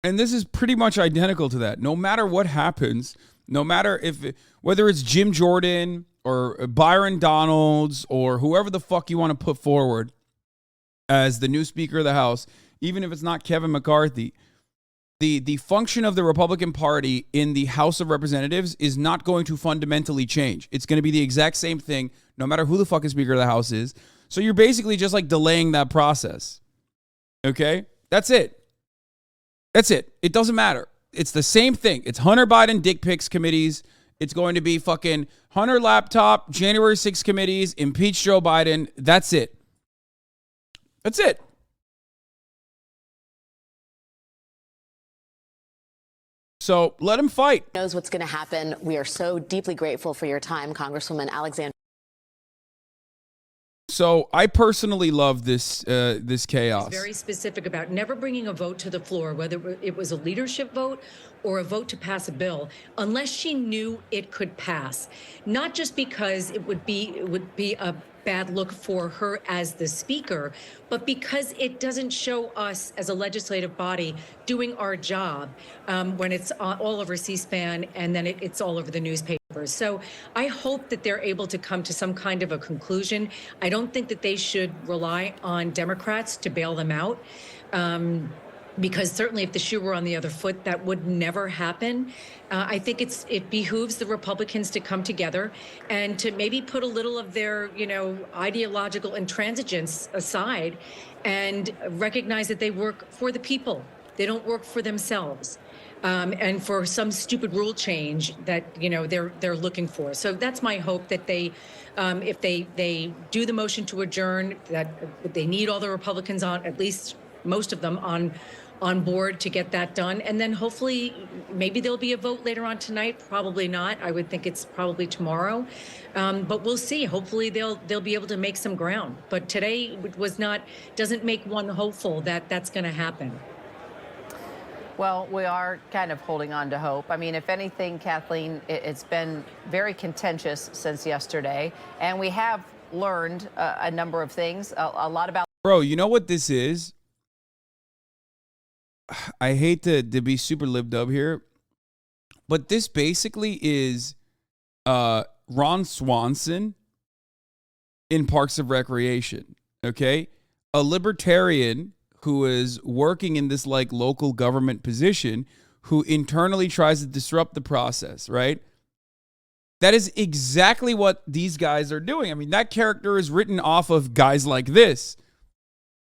And this is pretty much identical to that. No matter what happens, no matter whether it's Jim Jordan or Byron Donalds or whoever the fuck you want to put forward as the new Speaker of the House, even if it's not Kevin McCarthy, the function of the Republican Party in the House of Representatives is not going to fundamentally change. It's going to be the exact same thing, no matter who the fucking Speaker of the House is. So you're basically just like delaying that process. Okay? That's it. That's it. It doesn't matter. It's the same thing. It's Hunter Biden dick pics committees. It's going to be fucking Hunter laptop, January 6th committees, impeach Joe Biden. That's it. That's it. So let him fight. Knows what's going to happen. We are so deeply grateful for your time, Congresswoman Alexandria. So I personally love this chaos. Very specific about never bringing a vote to the floor, whether it was a leadership vote or a vote to pass a bill, unless she knew it could pass. Not just because it would be a bad look for her as the speaker, but because it doesn't show us as a legislative body doing our job when it's all over C-SPAN and then it's all over the newspapers. So I hope that they're able to come to some kind of a conclusion. I don't think that they should rely on Democrats to bail them out. Because certainly if the shoe were on the other foot, that would never happen. I think it behooves the Republicans to come together and to maybe put a little of their, ideological intransigence aside and recognize that they work for the people. They don't work for themselves. And for some stupid rule change that, they're looking for. So that's my hope that they, if they do the motion to adjourn, that they need all the Republicans on, at least most of them on board to get that done. And then hopefully maybe there'll be a vote later on tonight. Probably not. I would think it's probably tomorrow, but we'll see. Hopefully they'll be able to make some ground. But today doesn't make one hopeful that that's going to happen. Well, we are kind of holding on to hope. I mean, if anything, Kathleen, it's been very contentious since yesterday, and we have learned a number of things, a lot about. Bro, you know what this is? I hate to be super lib dub here, but this basically is Ron Swanson in Parks of Recreation, okay? A libertarian who is working in this like local government position who internally tries to disrupt the process, right? That is exactly what these guys are doing. I mean, that character is written off of guys like this.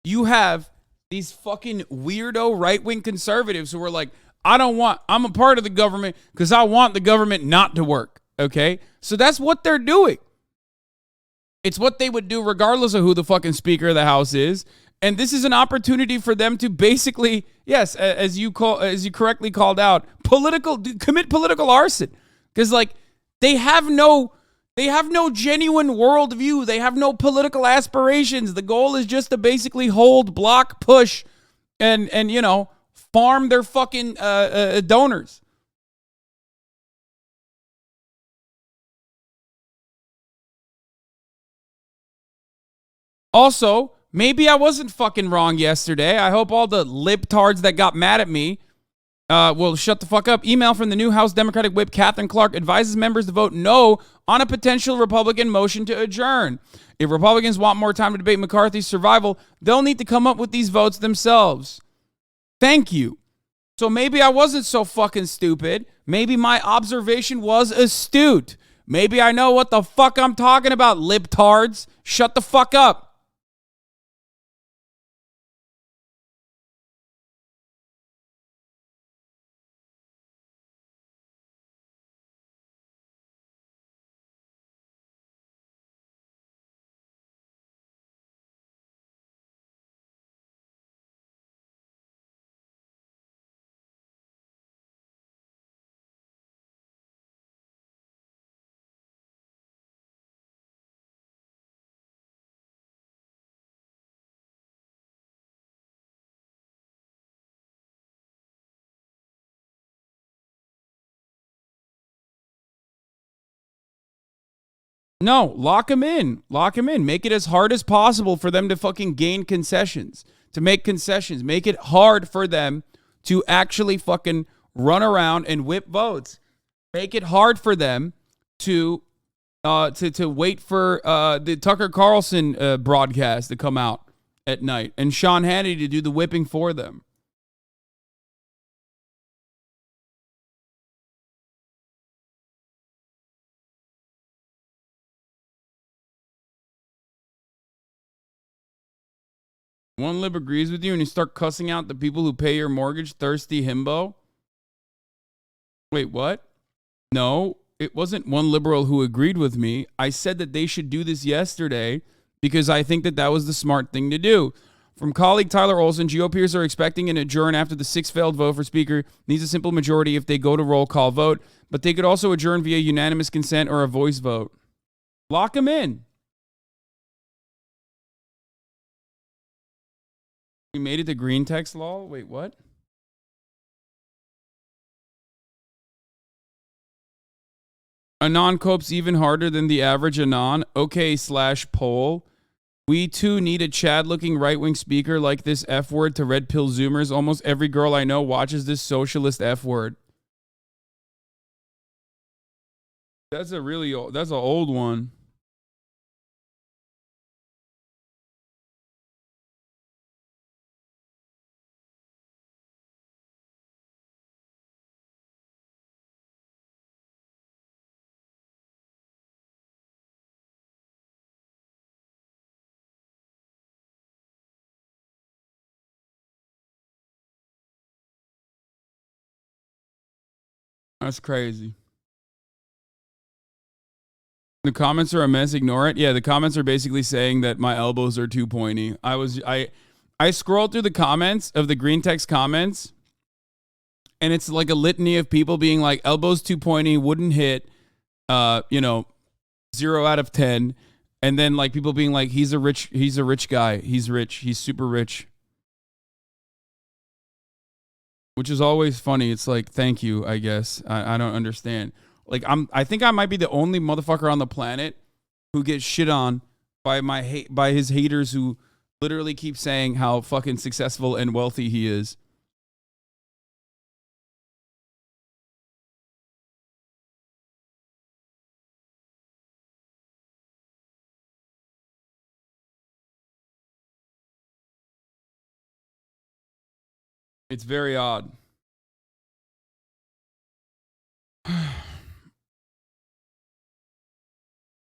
You have these fucking weirdo right-wing conservatives who are like, I'm a part of the government because I want the government not to work, okay? So that's what they're doing. It's what they would do regardless of who the fucking Speaker of the House is. And this is an opportunity for them to basically, yes, as you correctly called out, commit political arson. Because like they have no genuine worldview. They have no political aspirations. The goal is just to basically hold, block, push, and farm their fucking donors. Also, maybe I wasn't fucking wrong yesterday. I hope all the libtards that got mad at me will shut the fuck up. Email from the new House Democratic Whip Catherine Clark advises members to vote no on a potential Republican motion to adjourn. If Republicans want more time to debate McCarthy's survival, they'll need to come up with these votes themselves. Thank you. So maybe I wasn't so fucking stupid. Maybe my observation was astute. Maybe I know what the fuck I'm talking about, libtards. Shut the fuck up. No, lock them in. Lock them in. Make it as hard as possible for them to fucking gain concessions, to make concessions. Make it hard for them to actually fucking run around and whip votes. Make it hard for them to wait for the Tucker Carlson broadcast to come out at night and Sean Hannity to do the whipping for them. One lib agrees with you and you start cussing out the people who pay your mortgage, thirsty himbo. Wait, what? No, it wasn't one liberal who agreed with me. I said that they should do this yesterday because I think that that was the smart thing to do. From colleague Tyler Olson, GOPers are expecting an adjourn after the sixth failed vote for Speaker. Needs a simple majority if they go to roll call vote, but they could also adjourn via unanimous consent or a voice vote. Lock them in. You made it to green text law? Wait, what? Anon copes even harder than the average Anon. Okay/poll. We too need a Chad-looking right-wing speaker like this F-word to red pill Zoomers. Almost every girl I know watches this socialist F-word. That's a really old, that's an old one. That's crazy. The comments are a mess. Ignore it. Yeah, the comments are basically saying that my elbows are too pointy. I scrolled through the comments of the green text comments, and it's like a litany of people being like, elbows too pointy, wouldn't hit, 0 out of 10. And then like people being like, he's a rich guy. He's rich. He's super rich. Which is always funny. It's like, thank you, I guess. I don't understand. Like I think I might be the only motherfucker on the planet who gets shit on by his haters who literally keep saying how fucking successful and wealthy he is. It's very odd.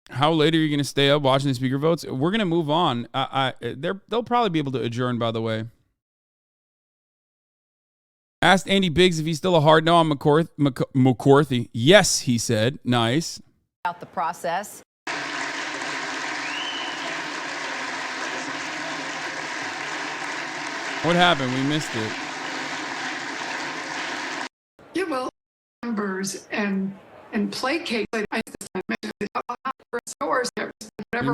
How late are you going to stay up watching the speaker votes? We're going to move on. They'll probably be able to adjourn, by the way. Asked Andy Biggs if he's still a hard no on McCarthy. Yes, he said. Nice. About the process. What happened? We missed it. Yeah, well, members and placate. You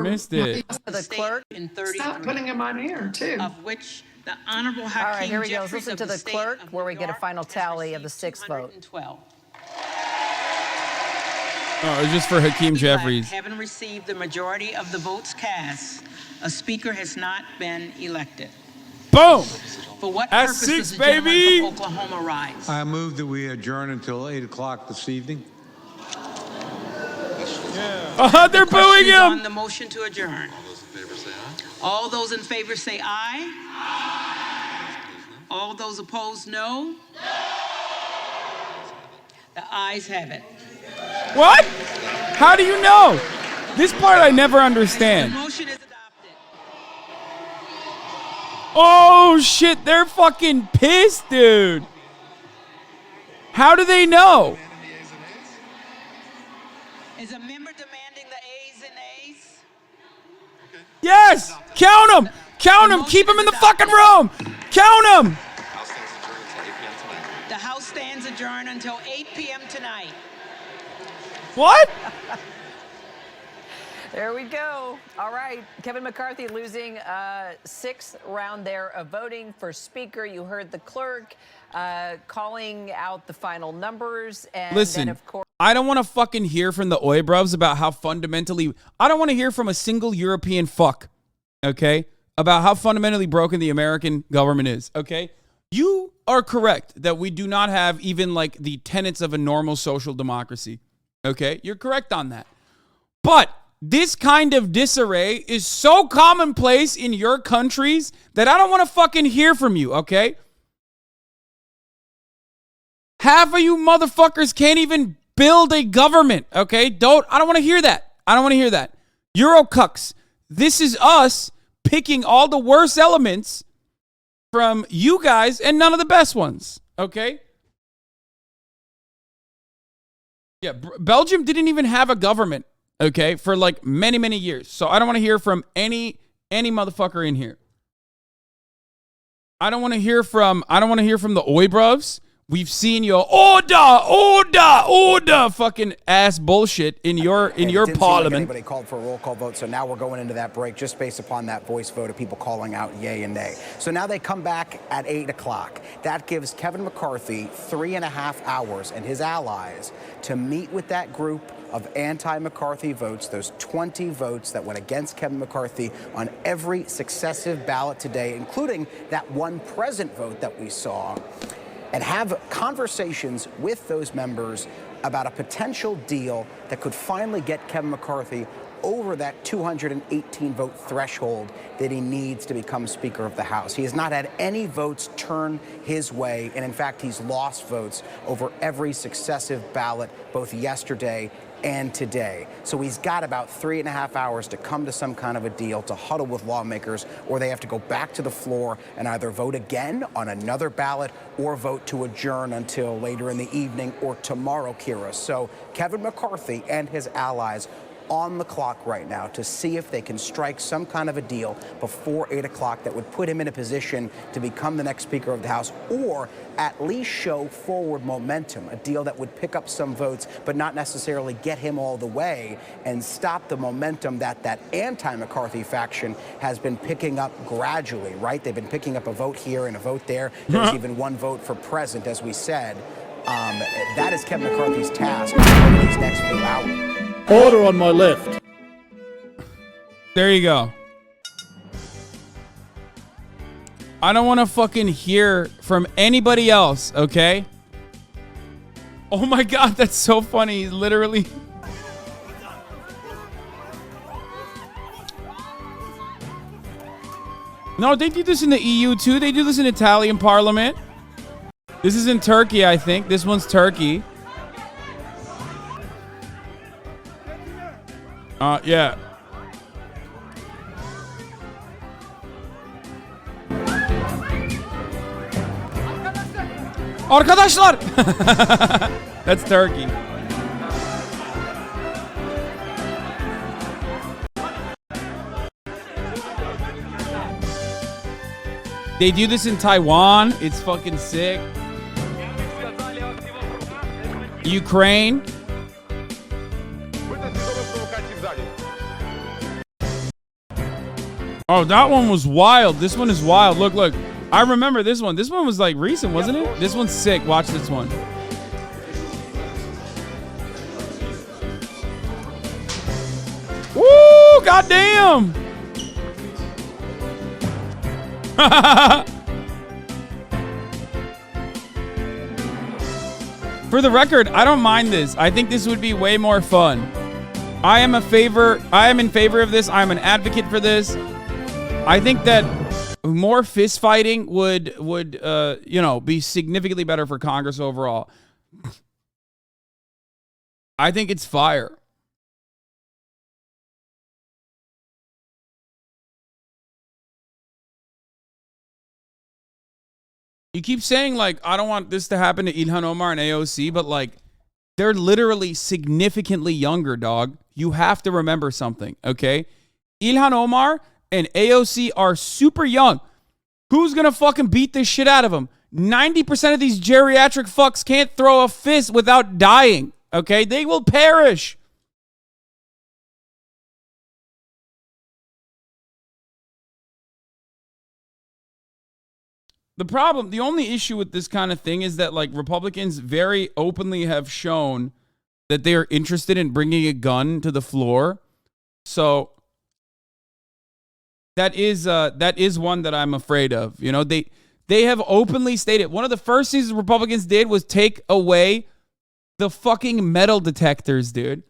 missed it. The clerk in 30. Stop putting him on air too. Of which the Honorable Hakeem All right, here we go. Jeffries Listen to of the state clerk of where New we get a York final has tally of the received 6th vote. 212. Oh, it's just for Hakeem Jeffries. Having received the majority of the votes cast, a speaker has not been elected. Boom! For what That's purpose 6, does the gentleman baby! from Oklahoma rise? I move that we adjourn until 8 o'clock this evening. They're booing Questions on him! the motion to adjourn. All those in favor say aye. All those opposed, no. The ayes have it. What? How do you know? This part I never understand. The motion is adopted. Oh, shit. They're fucking pissed, dude. How do they know? Is a member demanding the ayes and nays? Yes! Count them! Count them! Keep them in the fucking room! Count them! The House stands adjourned until 8 p.m. tonight. What? There we go. All right. Kevin McCarthy losing 6th round there of voting for Speaker. You heard the clerk calling out the final numbers. And Listen, then, of course, I don't want to fucking hear from the oi bruvs about how fundamentally... I don't want to hear from a single European fuck, okay, about how fundamentally broken the American government is, okay? You are correct that we do not have even, like, the tenets of a normal social democracy, okay? You're correct on that. But this kind of disarray is so commonplace in your countries that I don't want to fucking hear from you, okay? Half of you motherfuckers can't even build a government, okay? I don't want to hear that. I don't want to hear that. Eurocucks. This is us picking all the worst elements from you guys and none of the best ones, okay? Yeah, Belgium didn't even have a government, okay, for like many, many years. So I don't want to hear from any motherfucker in here. I don't want to hear from the oi bruvs. We've seen your order, fucking ass bullshit in your parliament. Anybody called for a roll call vote, so now we're going into that break just based upon that voice vote of people calling out yay and nay. So now they come back at 8 o'clock. That gives Kevin McCarthy 3.5 hours and his allies to meet with that group of anti-McCarthy votes, those 20 votes that went against Kevin McCarthy on every successive ballot today, including that one present vote that we saw, and have conversations with those members about a potential deal that could finally get Kevin McCarthy over that 218 vote threshold that he needs to become Speaker of the House. He has not had any votes turn his way, and in fact, he's lost votes over every successive ballot, both yesterday and today. So he's got about 3.5 hours to come to some kind of a deal, to huddle with lawmakers, or they have to go back to the floor and either vote again on another ballot or vote to adjourn until later in the evening or tomorrow, Kira. So Kevin McCarthy and his allies on the clock right now to see if they can strike some kind of a deal before 8 o'clock that would put him in a position to become the next Speaker of the House, or at least show forward momentum, a deal that would pick up some votes but not necessarily get him all the way, and stop the momentum that that anti-McCarthy faction has been picking up gradually, right? They've been picking up a vote here and a vote there. There's even one vote for president, as we said. That is Kevin McCarthy's task over these next few hours. Order on my left. There you go. I don't want to fucking hear from anybody else, okay? Oh my God, that's so funny. He's literally... No, they do this in the EU too. They do this in Italian parliament. This is in Turkey, I think. This one's Turkey. Yeah. Arkadaşlar. That's Turkey. They do this in Taiwan. It's fucking sick. Ukraine. Oh, that one was wild. This one is wild. Look, look. I remember this one. This one was like recent, wasn't it? This one's sick. Watch this one. Woo! Goddamn! For the record, I don't mind this. I think this would be way more fun. I am in favor of this. I'm an advocate for this. I think that more fist fighting would be significantly better for Congress overall. I think it's fire. You keep saying, like, I don't want this to happen to Ilhan Omar and AOC, but, like, they're literally significantly younger, dog. You have to remember something, okay? Ilhan Omar and AOC are super young. Who's going to fucking beat this shit out of them? 90% of these geriatric fucks can't throw a fist without dying, okay? They will perish. The only issue with this kind of thing is that, like, Republicans very openly have shown that they are interested in bringing a gun to the floor. So that is one that I'm afraid of. You know, they have openly stated one of the first things the Republicans did was take away the fucking metal detectors, dude.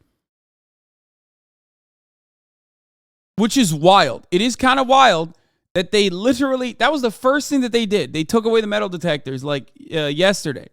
Which is wild. It is kind of wild that they literally, that was the first thing that they did. They took away the metal detectors like yesterday.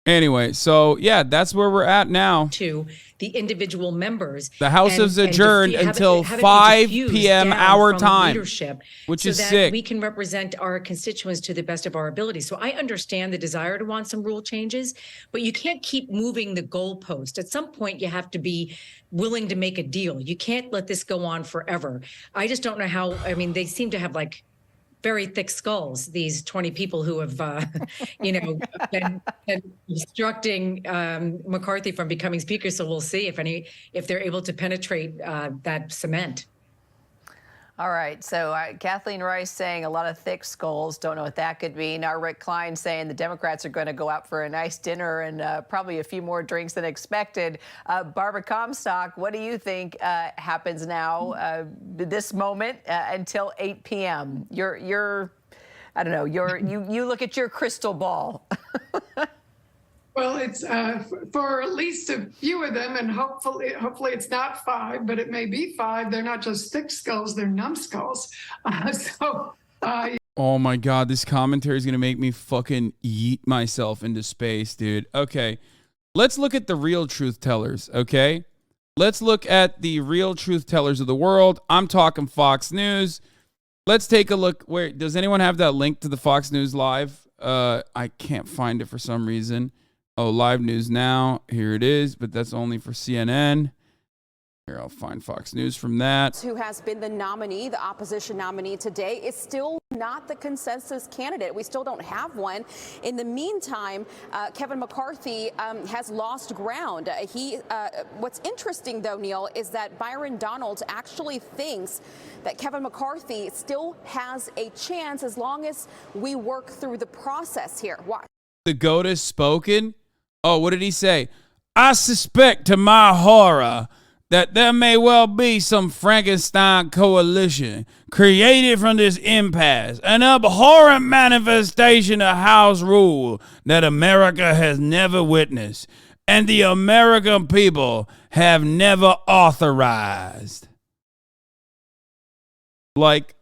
Anyway, so yeah, that's where we're at now. To the individual members. The House is adjourned until 5 p.m. our time, which is sick. We can represent our constituents to the best of our ability. So I understand the desire to want some rule changes, but you can't keep moving the goalpost. At some point, you have to be willing to make a deal. You can't let this go on forever. I just don't know how. I mean, they seem to have like very thick skulls, these 20 people who have, been obstructing McCarthy from becoming speaker. So we'll see if they're able to penetrate that cement. All right. So Kathleen Rice saying a lot of thick skulls. Don't know what that could mean. Our Rick Klein saying the Democrats are going to go out for a nice dinner and probably a few more drinks than expected. Barbara Comstock, what do you think happens now, this moment until 8 p.m.? You're I don't know. You look at your crystal ball. Well, it's for at least a few of them, and hopefully it's not 5, but it may be 5. They're not just thick skulls; they're numbskulls. Oh my God, this commentary is gonna make me fucking yeet myself into space, dude. Okay, let's look at the real truth tellers. Okay, let's look at the real truth tellers of the world. I'm talking Fox News. Let's take a look. Where does anyone have that link to the Fox News Live? I can't find it for some reason. Oh, Live News Now. Here it is, but that's only for CNN. Here, I'll find Fox News from that. Who has been the nominee, the opposition nominee today, is still not the consensus candidate. We still don't have one. In the meantime, Kevin McCarthy has lost ground. What's interesting, though, Neil, is that Byron Donalds actually thinks that Kevin McCarthy still has a chance as long as we work through the process here. Watch. The GOAT has spoken. Oh, what did he say? I suspect, to my horror, that there may well be some Frankenstein coalition created from this impasse, an abhorrent manifestation of House rule that America has never witnessed and the American people have never authorized. Like,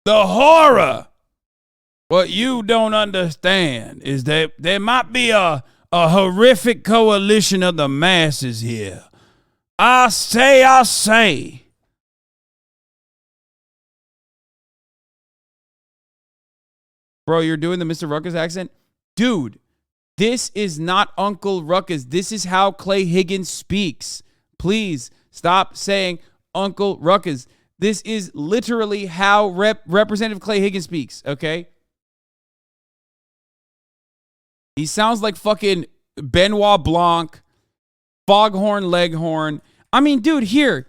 the horror. What you don't understand is that there might be a horrific coalition of the masses here. I say. Bro, you're doing the Mr. Ruckus accent? Dude, this is not Uncle Ruckus. This is how Clay Higgins speaks. Please stop saying Uncle Ruckus. This is literally how Representative Clay Higgins speaks, okay? He sounds like fucking Benoit Blanc, Foghorn Leghorn. I mean, dude, here.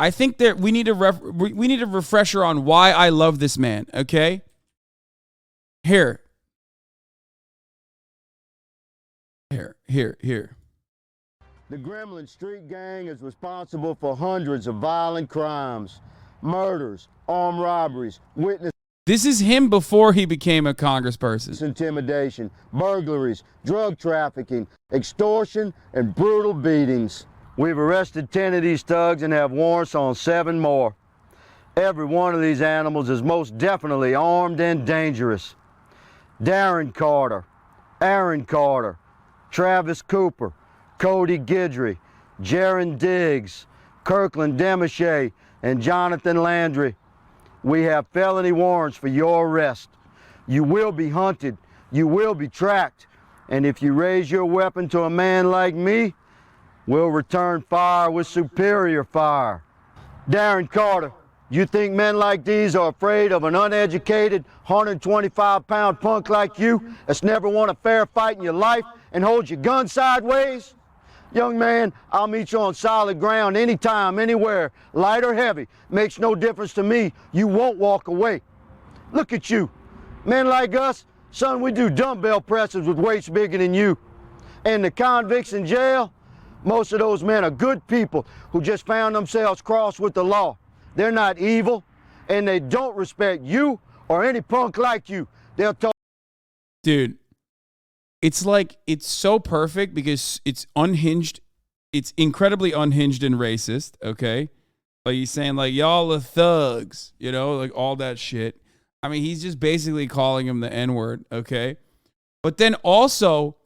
I think that we need a refresher on why I love this man. Okay, here. The Gremlin Street Gang is responsible for hundreds of violent crimes, murders, armed robberies, witness. This is him before he became a congressperson. Intimidation, burglaries, drug trafficking, extortion, and brutal beatings. We've arrested 10 of these thugs and have warrants on 7 more. Every one of these animals is most definitely armed and dangerous. Darren Carter, Aaron Carter, Travis Cooper, Cody Guidry, Jaron Diggs, Kirkland Demochet, and Jonathan Landry. We have felony warrants for your arrest. You will be hunted. You will be tracked. And if you raise your weapon to a man like me, we'll return fire with superior fire. Darren Carter, you think men like these are afraid of an uneducated, 125-pound punk like you that's never won a fair fight in your life and holds your gun sideways? Young man, I'll meet you on solid ground anytime, anywhere, light or heavy. Makes no difference to me. You won't walk away. Look at you. Men like us, son, we do dumbbell presses with weights bigger than you. And the convicts in jail, most of those men are good people who just found themselves crossed with the law. They're not evil, and they don't respect you or any punk like you. They'll talk. Dude. It's like, it's so perfect because it's unhinged. It's incredibly unhinged and racist, okay? Like, he's saying, like, y'all are thugs, you know, like all that shit. I mean, he's just basically calling him the N-word, okay? But then also,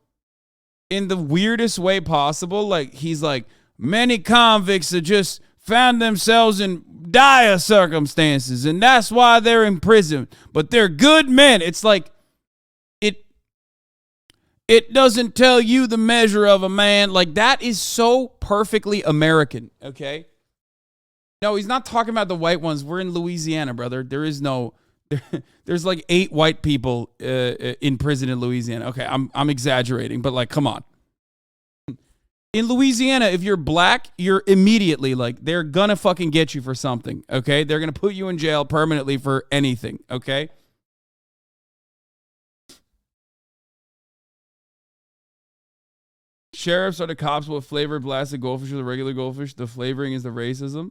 in the weirdest way possible, like, he's like, many convicts have just found themselves in dire circumstances, and that's why they're in prison. But they're good men. It's like, it doesn't tell you the measure of a man. Like, that is so perfectly American, okay? No, he's not talking about the white ones. We're in Louisiana, brother. There's like 8 white people in prison in Louisiana. Okay, I'm exaggerating, but like, come on. In Louisiana, if you're black, you're immediately like, they're gonna fucking get you for something, okay? They're gonna put you in jail permanently for anything, okay? Sheriffs are the cops with flavored blasted goldfish or the regular goldfish. The flavoring is the racism.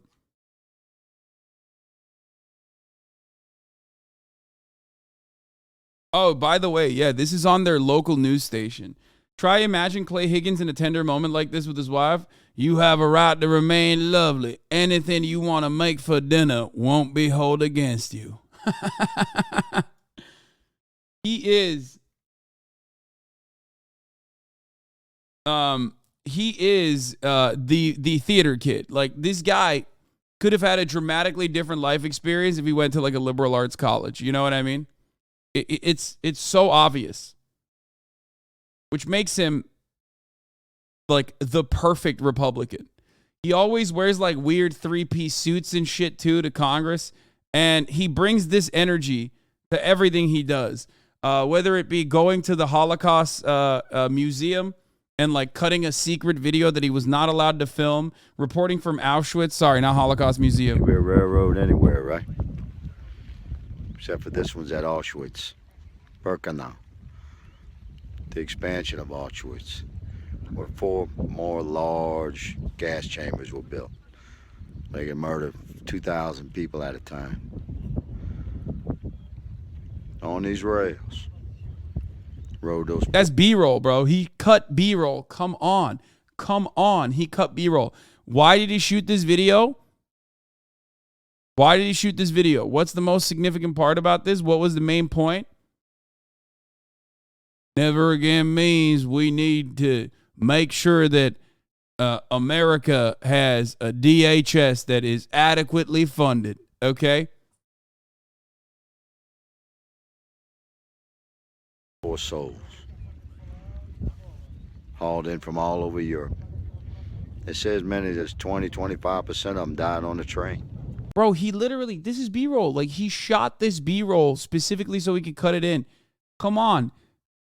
Oh, by the way, yeah, this is on their local news station. Try imagine Clay Higgins in a tender moment like this with his wife. You have a right to remain lovely. Anything you want to make for dinner won't be held against you. He is he is the theater kid. Like, this guy could have had a dramatically different life experience if he went to like a liberal arts college. You know what I mean? It's so obvious, which makes him like the perfect Republican. He always wears like weird 3-piece suits and shit too to Congress, and he brings this energy to everything he does. Whether it be going to the Holocaust museum and like cutting a secret video that he was not allowed to film, reporting from Auschwitz. Sorry, not Holocaust Museum. Be a railroad anywhere, right? Except for this one's at Auschwitz, Birkenau. The expansion of Auschwitz, where 4 more large gas chambers were built. They could murder 2,000 people at a time. On these rails. Rode those. That's B-roll, bro. He cut B-roll. Come on. Come on. He cut B-roll. Why did he shoot this video? Why did he shoot this video? What's the most significant part about this? What was the main point? Never again means we need to make sure that America has a DHS that is adequately funded. Okay? 4 souls hauled in from all over Europe. It says many as 20-25% of them died on the train. Bro, he literally, this is B-roll. Like, he shot this B-roll specifically so he could cut it in. Come on.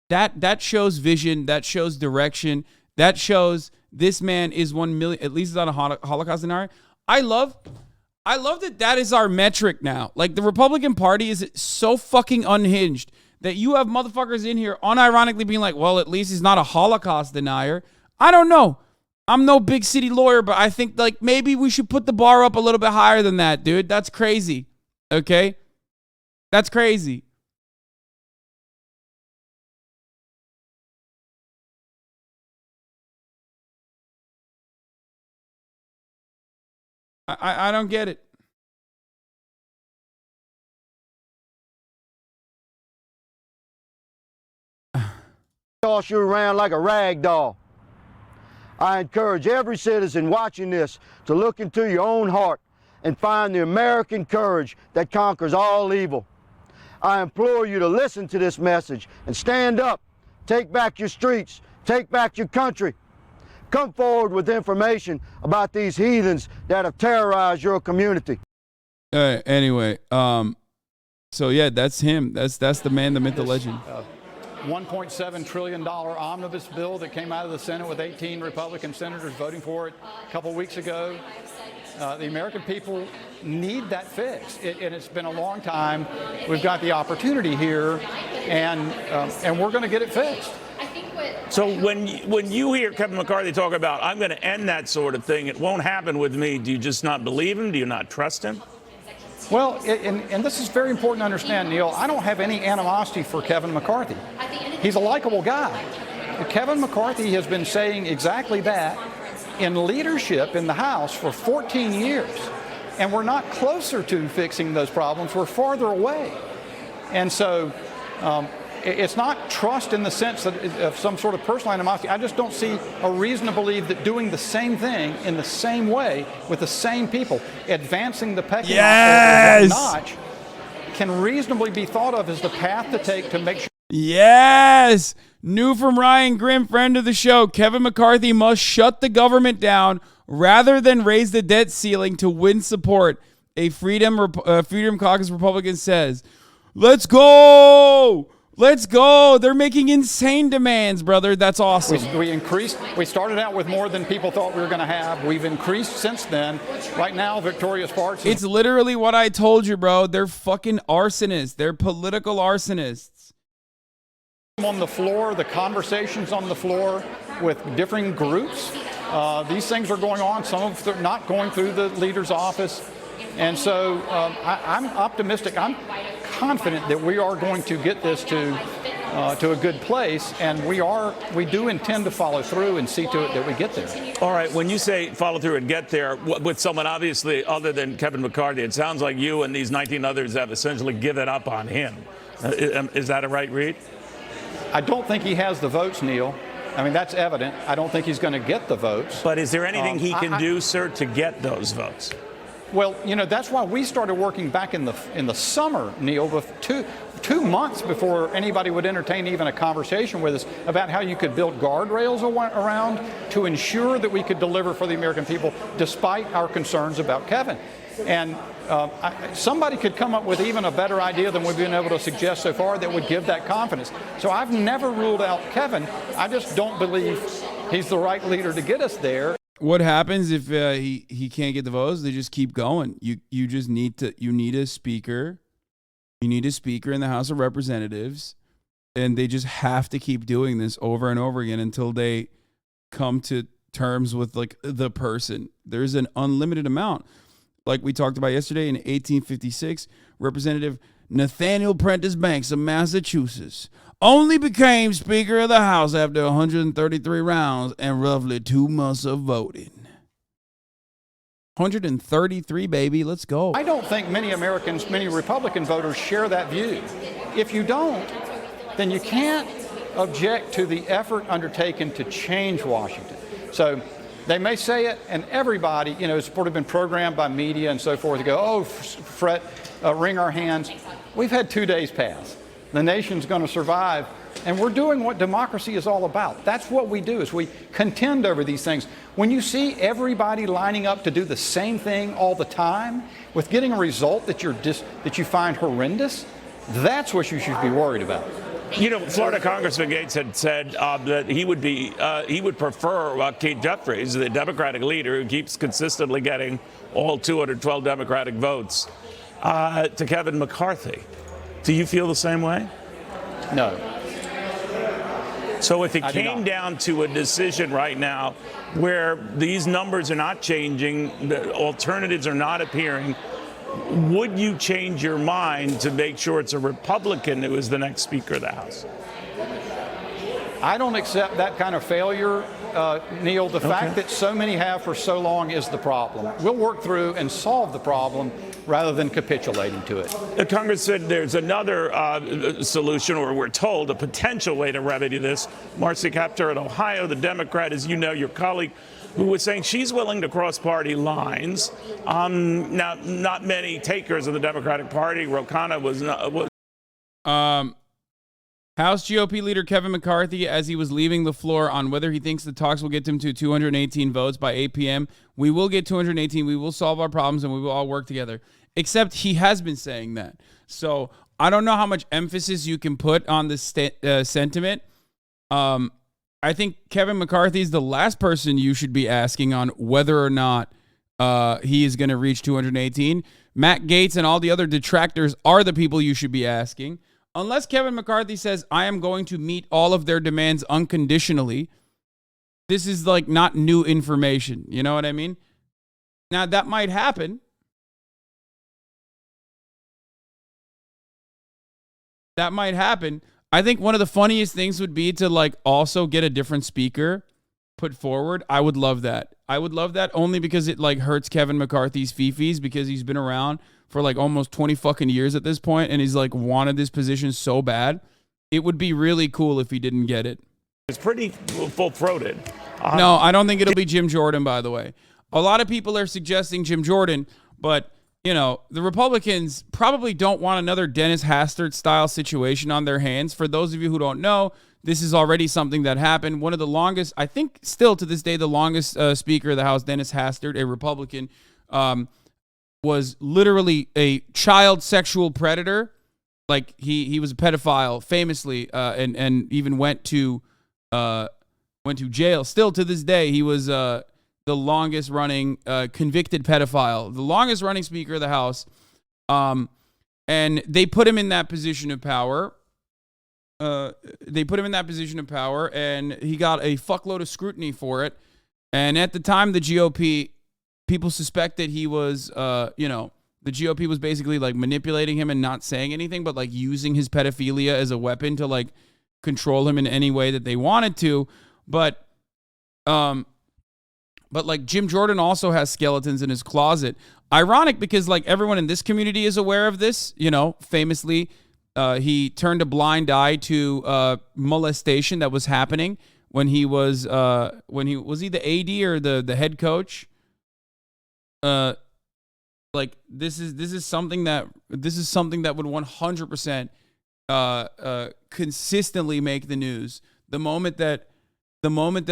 That shows vision. That shows direction. That shows this man is 1 million, at least it's not a Holocaust denier. I love that is our metric now. Like, the Republican Party is so fucking unhinged that you have motherfuckers in here unironically being like, well, at least he's not a Holocaust denier. I don't know. I'm no big city lawyer, but I think like maybe we should put the bar up a little bit higher than that, dude. That's crazy. Okay? That's crazy. I don't get it. Toss you around like a rag doll. I encourage every citizen watching this to look into your own heart and find the American courage that conquers all evil. I implore you to listen to this message and stand up. Take back your streets. Take back your country. Come forward with information about these heathens that have terrorized your community. Anyway, so yeah, that's him. That's the man, the myth, the legend. $1.7 trillion omnibus bill that came out of the Senate with 18 Republican senators voting for it a couple weeks ago. The American people need that fix, and it's been a long time. We've got the opportunity here, and we're going to get it fixed. So when you hear Kevin McCarthy talk about, I'm going to end that sort of thing, it won't happen with me, do you just not believe him? Do you not trust him? Well, and this is very important to understand, Neil. I don't have any animosity for Kevin McCarthy. He's a likable guy. Kevin McCarthy has been saying exactly that in leadership in the House for 14 years. And we're not closer to fixing those problems. We're farther away. And so it's not trust in the sense that of some sort of personal animosity. I just don't see a reason to believe that doing the same thing in the same way with the same people, advancing the pecking order one notch, can reasonably be thought of as the path to take to make sure. Yes! New from Ryan Grimm, friend of the show. Kevin McCarthy must shut the government down rather than raise the debt ceiling to win support. A Freedom Caucus Republican says, let's go! Let's go. They're making insane demands, brother. That's awesome. We increased. We started out with more than people thought we were going to have. We've increased since then. Right now, Victoria Sparks. It's literally what I told you, bro. They're fucking arsonists. They're political arsonists. On the floor, the conversations on the floor with differing groups. These things are going on. Some of them are not going through the leader's office. And so I'm optimistic. I'm confident that we are going to get this to a good place, and we do intend to follow through and see to it that we get there. All right, when you say follow through and get there with someone obviously other than Kevin McCarthy, it sounds like you and these 19 others have essentially given up on him. Is that a right read? I don't think he has the votes, Neil. I mean, that's evident. I don't think he's going to get the votes. But is there anything he can do, sir, to get those votes? Well, that's why we started working back in the summer, Neil, with two months before anybody would entertain even a conversation with us about how you could build guardrails around to ensure that we could deliver for the American people despite our concerns about Kevin. And somebody could come up with even a better idea than we've been able to suggest so far that would give that confidence. So I've never ruled out Kevin. I just don't believe he's the right leader to get us there. What happens if he can't get the votes? They just keep going. You just need a speaker. You need a speaker in the House of Representatives, and they just have to keep doing this over and over again until they come to terms with like the person. There's an unlimited amount. Like we talked about yesterday, in 1856, Representative Nathaniel Prentice Banks of Massachusetts only became Speaker of the House after 133 rounds and roughly 2 months of voting. 133, baby. Let's go. I don't think many Americans, many Republican voters share that view. If you don't, then you can't object to the effort undertaken to change Washington. So they may say it, and everybody, it's sort of been programmed by media and so forth to go, oh, fret, wring our hands. We've had 2 days pass. The nation's going to survive, and we're doing what democracy is all about. That's what we do, is we contend over these things. When you see everybody lining up to do the same thing all the time, with getting a result that you find horrendous, that's what you should be worried about. Florida Congressman Gates had said that he would prefer Keith Jeffries, the Democratic leader who keeps consistently getting all 212 Democratic votes, to Kevin McCarthy. Do you feel the same way? No. So if it came down to a decision right now where these numbers are not changing, the alternatives are not appearing, would you change your mind to make sure it's a Republican who is the next Speaker of the House? I don't accept that kind of failure, Neil. The fact that so many have for so long is the problem. We'll work through and solve the problem rather than capitulating to it. The Congress said there's another solution, or we're told a potential way to remedy this. Marcy Kaptur in Ohio, the Democrat, as you know, your colleague, who was saying she's willing to cross party lines. Now, not many takers of the Democratic Party. Ro Khanna was not. House GOP leader Kevin McCarthy, as he was leaving the floor, on whether he thinks the talks will get him to 218 votes by 8 p.m. We will get 218. We will solve our problems, and we will all work together. Except he has been saying that. So I don't know how much emphasis you can put on the sentiment. I think Kevin McCarthy is the last person you should be asking on whether or not he is going to reach 218. Matt Gaetz and all the other detractors are the people you should be asking. Unless Kevin McCarthy says, I am going to meet all of their demands unconditionally, this is like not new information. You know what I mean? Now, that might happen. That might happen. I think one of the funniest things would be to like also get a different speaker put forward. I would love that. I would love that only because it like hurts Kevin McCarthy's fifis, because he's been around for like almost 20 fucking years at this point, and he's like wanted this position so bad. It would be really cool if he didn't get it. It's pretty full-throated. No, I don't think it'll be Jim Jordan, by the way. A lot of people are suggesting Jim Jordan, but the Republicans probably don't want another Dennis Hastert-style situation on their hands. For those of you who don't know, this is already something that happened. One of the longest, I think still to this day, the longest Speaker of the House, Dennis Hastert, a Republican, was literally a child sexual predator. Like he was a pedophile famously, and even went to jail. Still to this day, he was the longest running convicted pedophile, the longest running Speaker of the House. And they put him in that position of power. And he got a fuckload of scrutiny for it. And at the time, the GOP, people suspected he was, the GOP was basically like manipulating him and not saying anything, but like using his pedophilia as a weapon to like control him in any way that they wanted to. But like Jim Jordan also has skeletons in his closet. Ironic because like everyone in this community is aware of this, famously, he turned a blind eye to molestation that was happening when he was he the AD or the head coach. Like this is something that would 100% consistently make the news. The moment that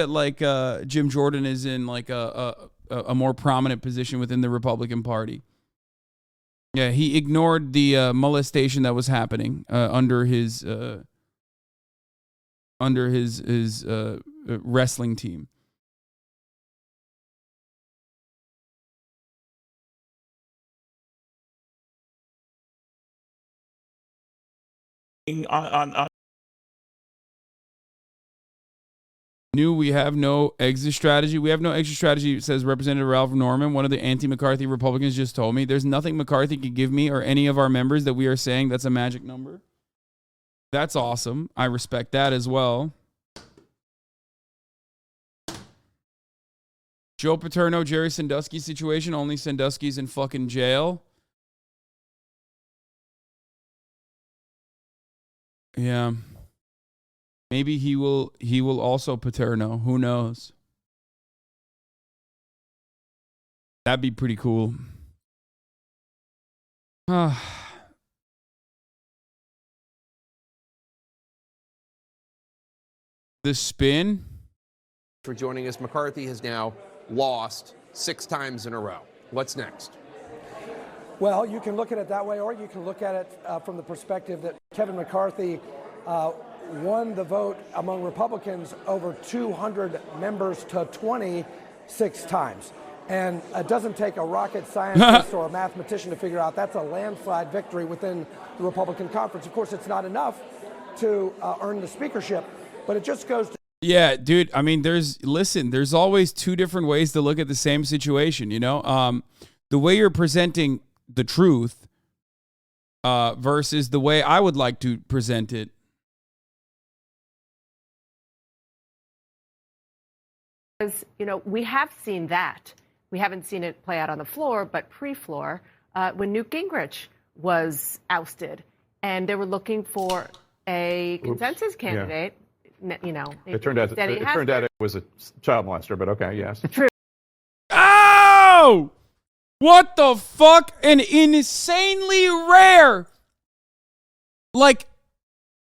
like Jim Jordan is in like a more prominent position within the Republican Party. Yeah, he ignored the molestation that was happening under his wrestling team. We have no exit strategy. We have no exit strategy, says Representative Ralph Norman. One of the anti-McCarthy Republicans just told me. There's nothing McCarthy could give me or any of our members that we are saying that's a magic number. That's awesome. I respect that as well. Joe Paterno, Jerry Sandusky situation. Only Sandusky's in fucking jail. Yeah. Maybe he will also Paterno. Who knows? That'd be pretty cool. The spin. For joining us, McCarthy has now lost 6 times in a row. What's next? Well, you can look at it that way, or you can look at it from the perspective that Kevin McCarthy won the vote among Republicans over 200 members to 26 times. And it doesn't take a rocket scientist or a mathematician to figure out that's a landslide victory within the Republican conference. Of course, it's not enough to earn the speakership, but it just goes to... Yeah, dude. I mean, there's always 2 different ways to look at the same situation, you know? The way you're presenting the truth versus the way I would like to present it. Because, you know, we have seen that. We haven't seen it play out on the floor, but pre-floor, when Newt Gingrich was ousted and they were looking for a consensus candidate, you know. It turned out it was a child molester, but okay, yes. True. Ow! What the fuck? An insanely rare, like,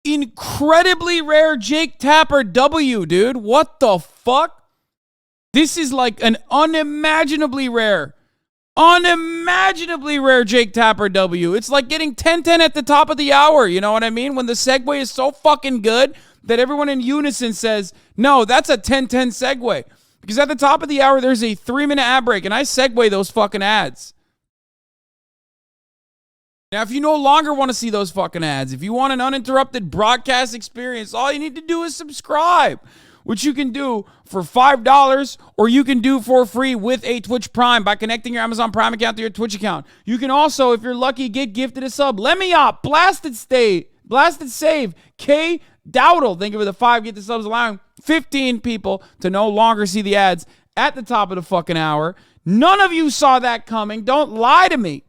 incredibly rare Jake Tapper W, dude. What the fuck? This is like an unimaginably rare Jake Tapper W. It's like getting 10-10 at the top of the hour, you know what I mean? When the segue is so fucking good that everyone in unison says, no, that's a 10-10 segue. Because at the top of the hour, there's a 3-minute ad break, and I segue those fucking ads. Now, if you no longer want to see those fucking ads, if you want an uninterrupted broadcast experience, all you need to do is subscribe, which you can do for $5 or you can do for free with a Twitch Prime by connecting your Amazon Prime account to your Twitch account. You can also, if you're lucky, get gifted a sub. Let me up. Blasted Save. K. Dowdle. Thank you for the 5 gifted subs, allowing 15 people to no longer see the ads at the top of the fucking hour. None of you saw that coming. Don't lie to me.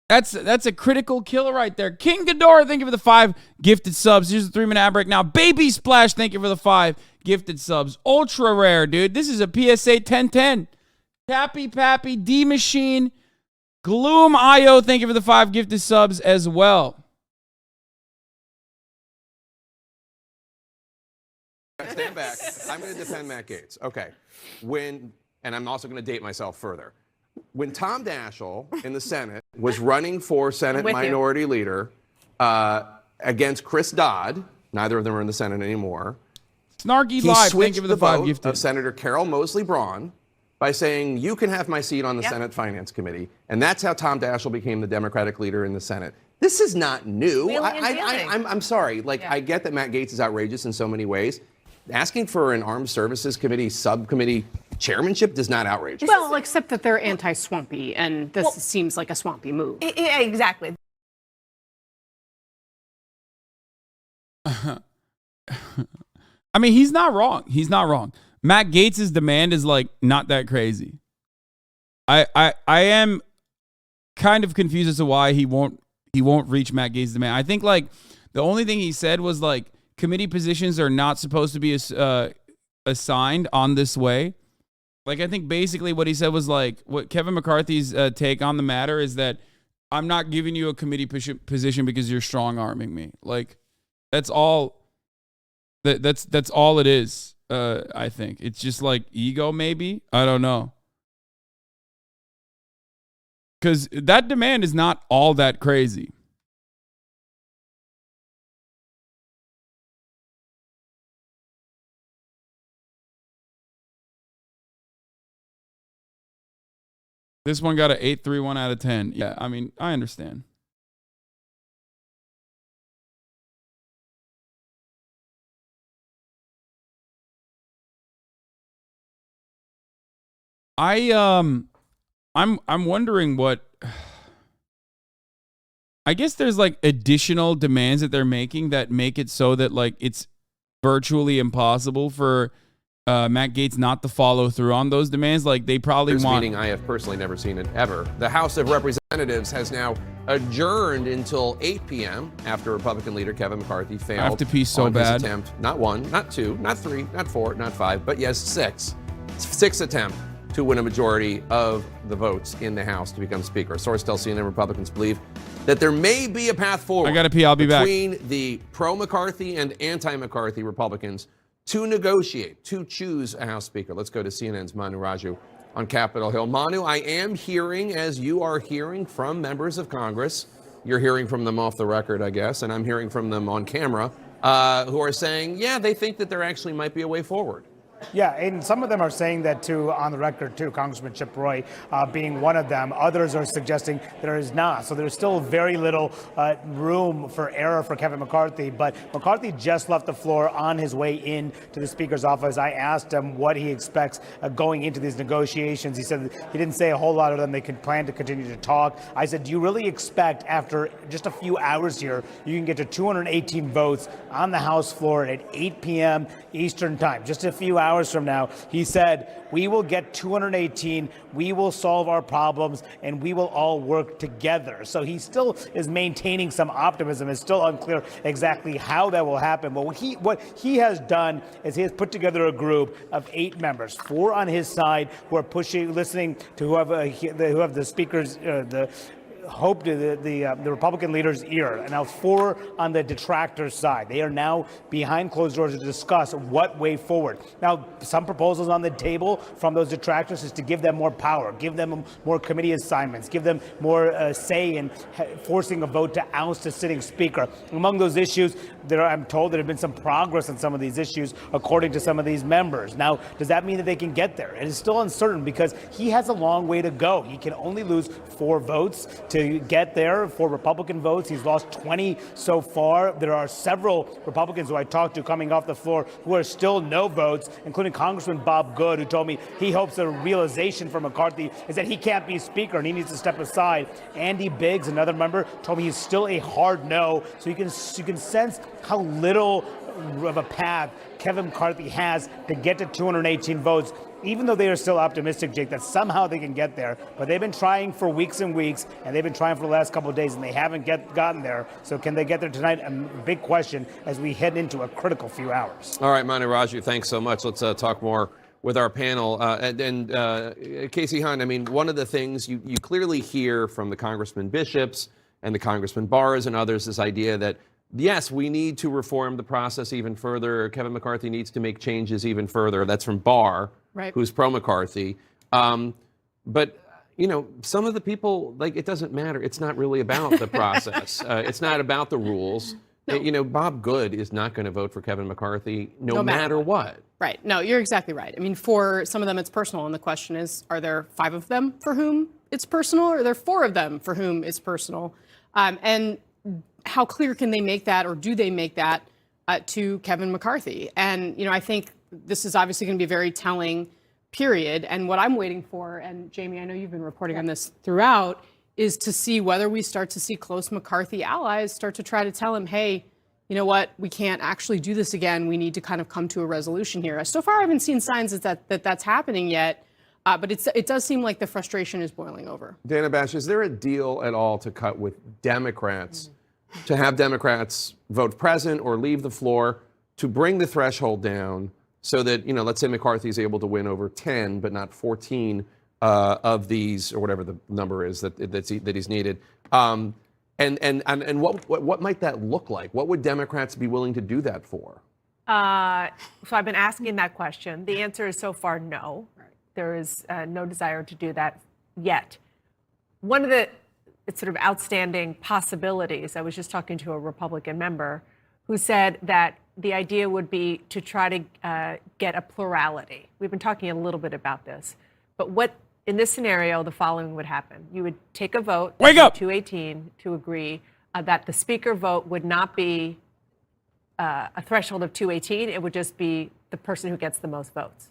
That's a critical killer right there. King Ghidorah, thank you for the 5 gifted subs. Here's the 3-minute ad break now. Baby Splash, thank you for the 5 gifted subs. Ultra rare, dude. This is a PSA 1010. Pappy Pappy, D Machine, Gloom IO, thank you for the 5 gifted subs as well. Stand back. I'm going to defend Matt Gaetz. Okay. And I'm also going to date myself further. When Tom Daschle in the Senate was running for Senate Minority Leader against Chris Dodd, neither of them are in the Senate anymore. Snarky Live, thank you for the 5 gifted. Of Senator Carol Mosley Braun by saying, you can have my seat on the Senate Finance Committee. And that's how Tom Daschle became the Democratic leader in the Senate. This is not new. I'm sorry. I get that Matt Gaetz is outrageous in so many ways. Asking for an Armed Services Committee subcommittee chairmanship does not outrage. Well, except that they're anti-swampy, and this seems like a swampy move. Exactly. I mean, he's not wrong. Matt Gaetz's demand is like not that crazy. I am kind of confused as to why he won't reach Matt Gaetz's demand. I think like the only thing he said was like committee positions are not supposed to be assigned on this way. Like, I think basically what he said was like, what Kevin McCarthy's take on the matter is that I'm not giving you a committee position because you're strong-arming me. Like, that's all. That's all it is. I think it's just like ego, maybe. I don't know. Because that demand is not all that crazy. This one got an 8.31 out of 10. Yeah, I mean, I understand. I'm wondering what. I guess there's like additional demands that they're making that make it so that like it's virtually impossible for Matt Gaetz not to follow through on those demands. Like they probably want. Meeting I have personally never seen it ever. The House of Representatives has now adjourned until 8 p.m. after Republican leader Kevin McCarthy failed. I have to pee so on bad. His attempt, not one, not two, not three, not four, not five, but yes, six attempt to win a majority of the votes in the House to become Speaker. A source tells CNN Republicans believe that there may be a path forward. I gotta pee. I'll be back. Between the pro-McCarthy and anti-McCarthy Republicans to negotiate, to choose a House Speaker. Let's go to CNN's Manu Raju on Capitol Hill. Manu, I am hearing, as you are hearing from members of Congress, you're hearing from them off the record, I guess, and I'm hearing from them on camera, who are saying, yeah, they think that there actually might be a way forward. Yeah, and some of them are saying that too, on the record too, Congressman Chip Roy being one of them. Others are suggesting there is not. So there's still very little room for error for Kevin McCarthy. But McCarthy just left the floor on his way in to the Speaker's office. I asked him what he expects going into these negotiations. He said he didn't say a whole lot of them. They can plan to continue to talk. I said, do you really expect after just a few hours here, you can get to 218 votes on the House floor at 8 p.m. Eastern time, just a few hours from now? He said, we will get 218, we will solve our problems, and we will all work together. So he still is maintaining some optimism. It's still unclear exactly how that will happen. But what he has done is he has put together a group of 8 members, 4 on his side who are listening to who have the speakers, the Republican leader's ear, and now 4 on the detractors' side. They are now behind closed doors to discuss what way forward. Now, some proposals on the table from those detractors is to give them more power, give them more committee assignments, give them more say in forcing a vote to oust a sitting speaker. Among those issues, I'm told there have been some progress on some of these issues, according to some of these members. Now, does that mean that they can get there? It is still uncertain because he has a long way to go. He can only lose 4 votes to get there, for Republican votes. He's lost 20 so far. There are several Republicans who I talked to coming off the floor who are still no votes, including Congressman Bob Good, who told me he hopes a realization for McCarthy is that he can't be Speaker and he needs to step aside. Andy Biggs, another member, told me he's still a hard no. So you can sense how little of a path Kevin McCarthy has to get to 218 votes, even though they are still optimistic, Jake, that somehow they can get there. But they've been trying for weeks and weeks, and they've been trying for the last couple of days, and they haven't gotten there. So can they get there tonight? A big question as we head into a critical few hours. All right, Manu Raju, thanks so much. Let's talk more with our panel. Casey Hunt, I mean, one of the things you clearly hear from the Congressman Bishops and the Congressman Barrs and others, this idea that, yes, we need to reform the process even further. Kevin McCarthy needs to make changes even further. That's from Barr, right, who's pro-McCarthy. But, you know, some of the people, like, it doesn't matter. It's not really about the process. It's not about the rules. No. You know, Bob Good is not going to vote for Kevin McCarthy no matter what. Right. No, you're exactly right. I mean, for some of them, it's personal. And the question is, are there 5 of them for whom it's personal, or are there 4 of them for whom it's personal? And how clear can they make that, or do they make that to Kevin McCarthy? And, you know, I think this is obviously going to be a very telling period. And what I'm waiting for, and Jamie, I know you've been reporting on this throughout, is to see whether we start to see close McCarthy allies start to try to tell him, hey, you know what, we can't actually do this again. We need to kind of come to a resolution here. So far, I haven't seen signs that's happening yet. But it does seem like the frustration is boiling over. Dana Bash, is there a deal at all to cut with Democrats to have Democrats vote present or leave the floor to bring the threshold down so that, let's say McCarthy is able to win over 10, but not 14 of these, or whatever the number is that he's needed. And what might that look like? What would Democrats be willing to do that for? So I've been asking that question. The answer is so far no. There is no desire to do that yet. One of the sort of outstanding possibilities, I was just talking to a Republican member who said that the idea would be to try to get a plurality. We've been talking a little bit about this. But what, in this scenario, the following would happen. You would take a vote, Wake up! 218, to agree that the speaker vote would not be a threshold of 218. It would just be the person who gets the most votes.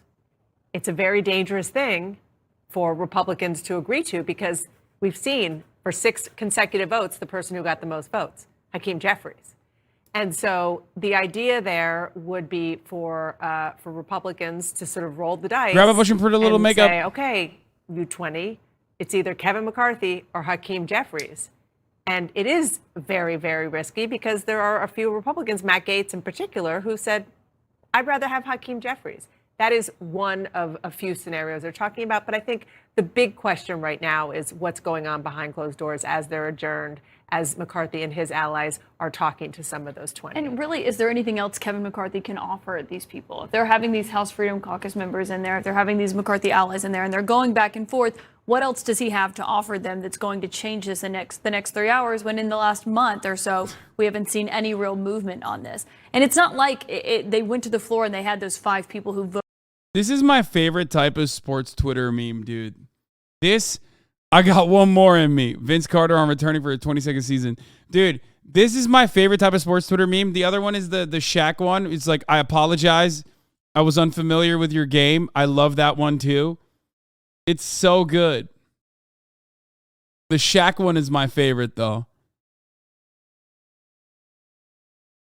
It's a very dangerous thing for Republicans to agree to, because we've seen for 6 consecutive votes, the person who got the most votes, Hakeem Jeffries. And so the idea there would be for Republicans to sort of roll the dice. Grab a bush and put a little and makeup. Say, okay, you 20, it's either Kevin McCarthy or Hakeem Jeffries. And it is very, very risky, because there are a few Republicans, Matt Gaetz in particular, who said, I'd rather have Hakeem Jeffries. That is one of a few scenarios they're talking about. But I think the big question right now is what's going on behind closed doors as they're adjourned, as McCarthy and his allies are talking to some of those 20. And really, is there anything else Kevin McCarthy can offer these people? If they're having these House Freedom Caucus members in there, if they're having these McCarthy allies in there, and they're going back and forth, what else does he have to offer them that's going to change this the next 3 hours, when in the last month or so, we haven't seen any real movement on this? And it's not like they went to the floor and they had those 5 people who voted. This is my favorite type of sports Twitter meme, dude. I got one more in me. Vince Carter on returning for a 22nd season. Dude, this is my favorite type of sports Twitter meme. The other one is the Shaq one. It's like, I apologize. I was unfamiliar with your game. I love that one too. It's so good. The Shaq one is my favorite though.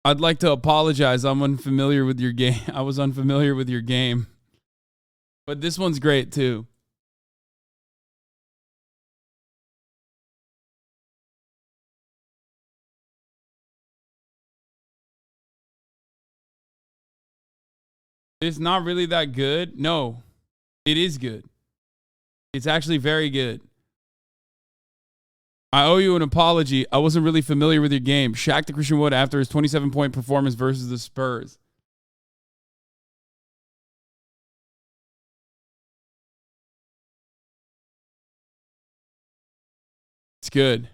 I'd like to apologize. I'm unfamiliar with your game. I was unfamiliar with your game. But this one's great too. It's not really that good. No, it is good. It's actually very good. I owe you an apology. I wasn't really familiar with your game. Shaq to Christian Wood after his 27-point performance versus the Spurs. It's good.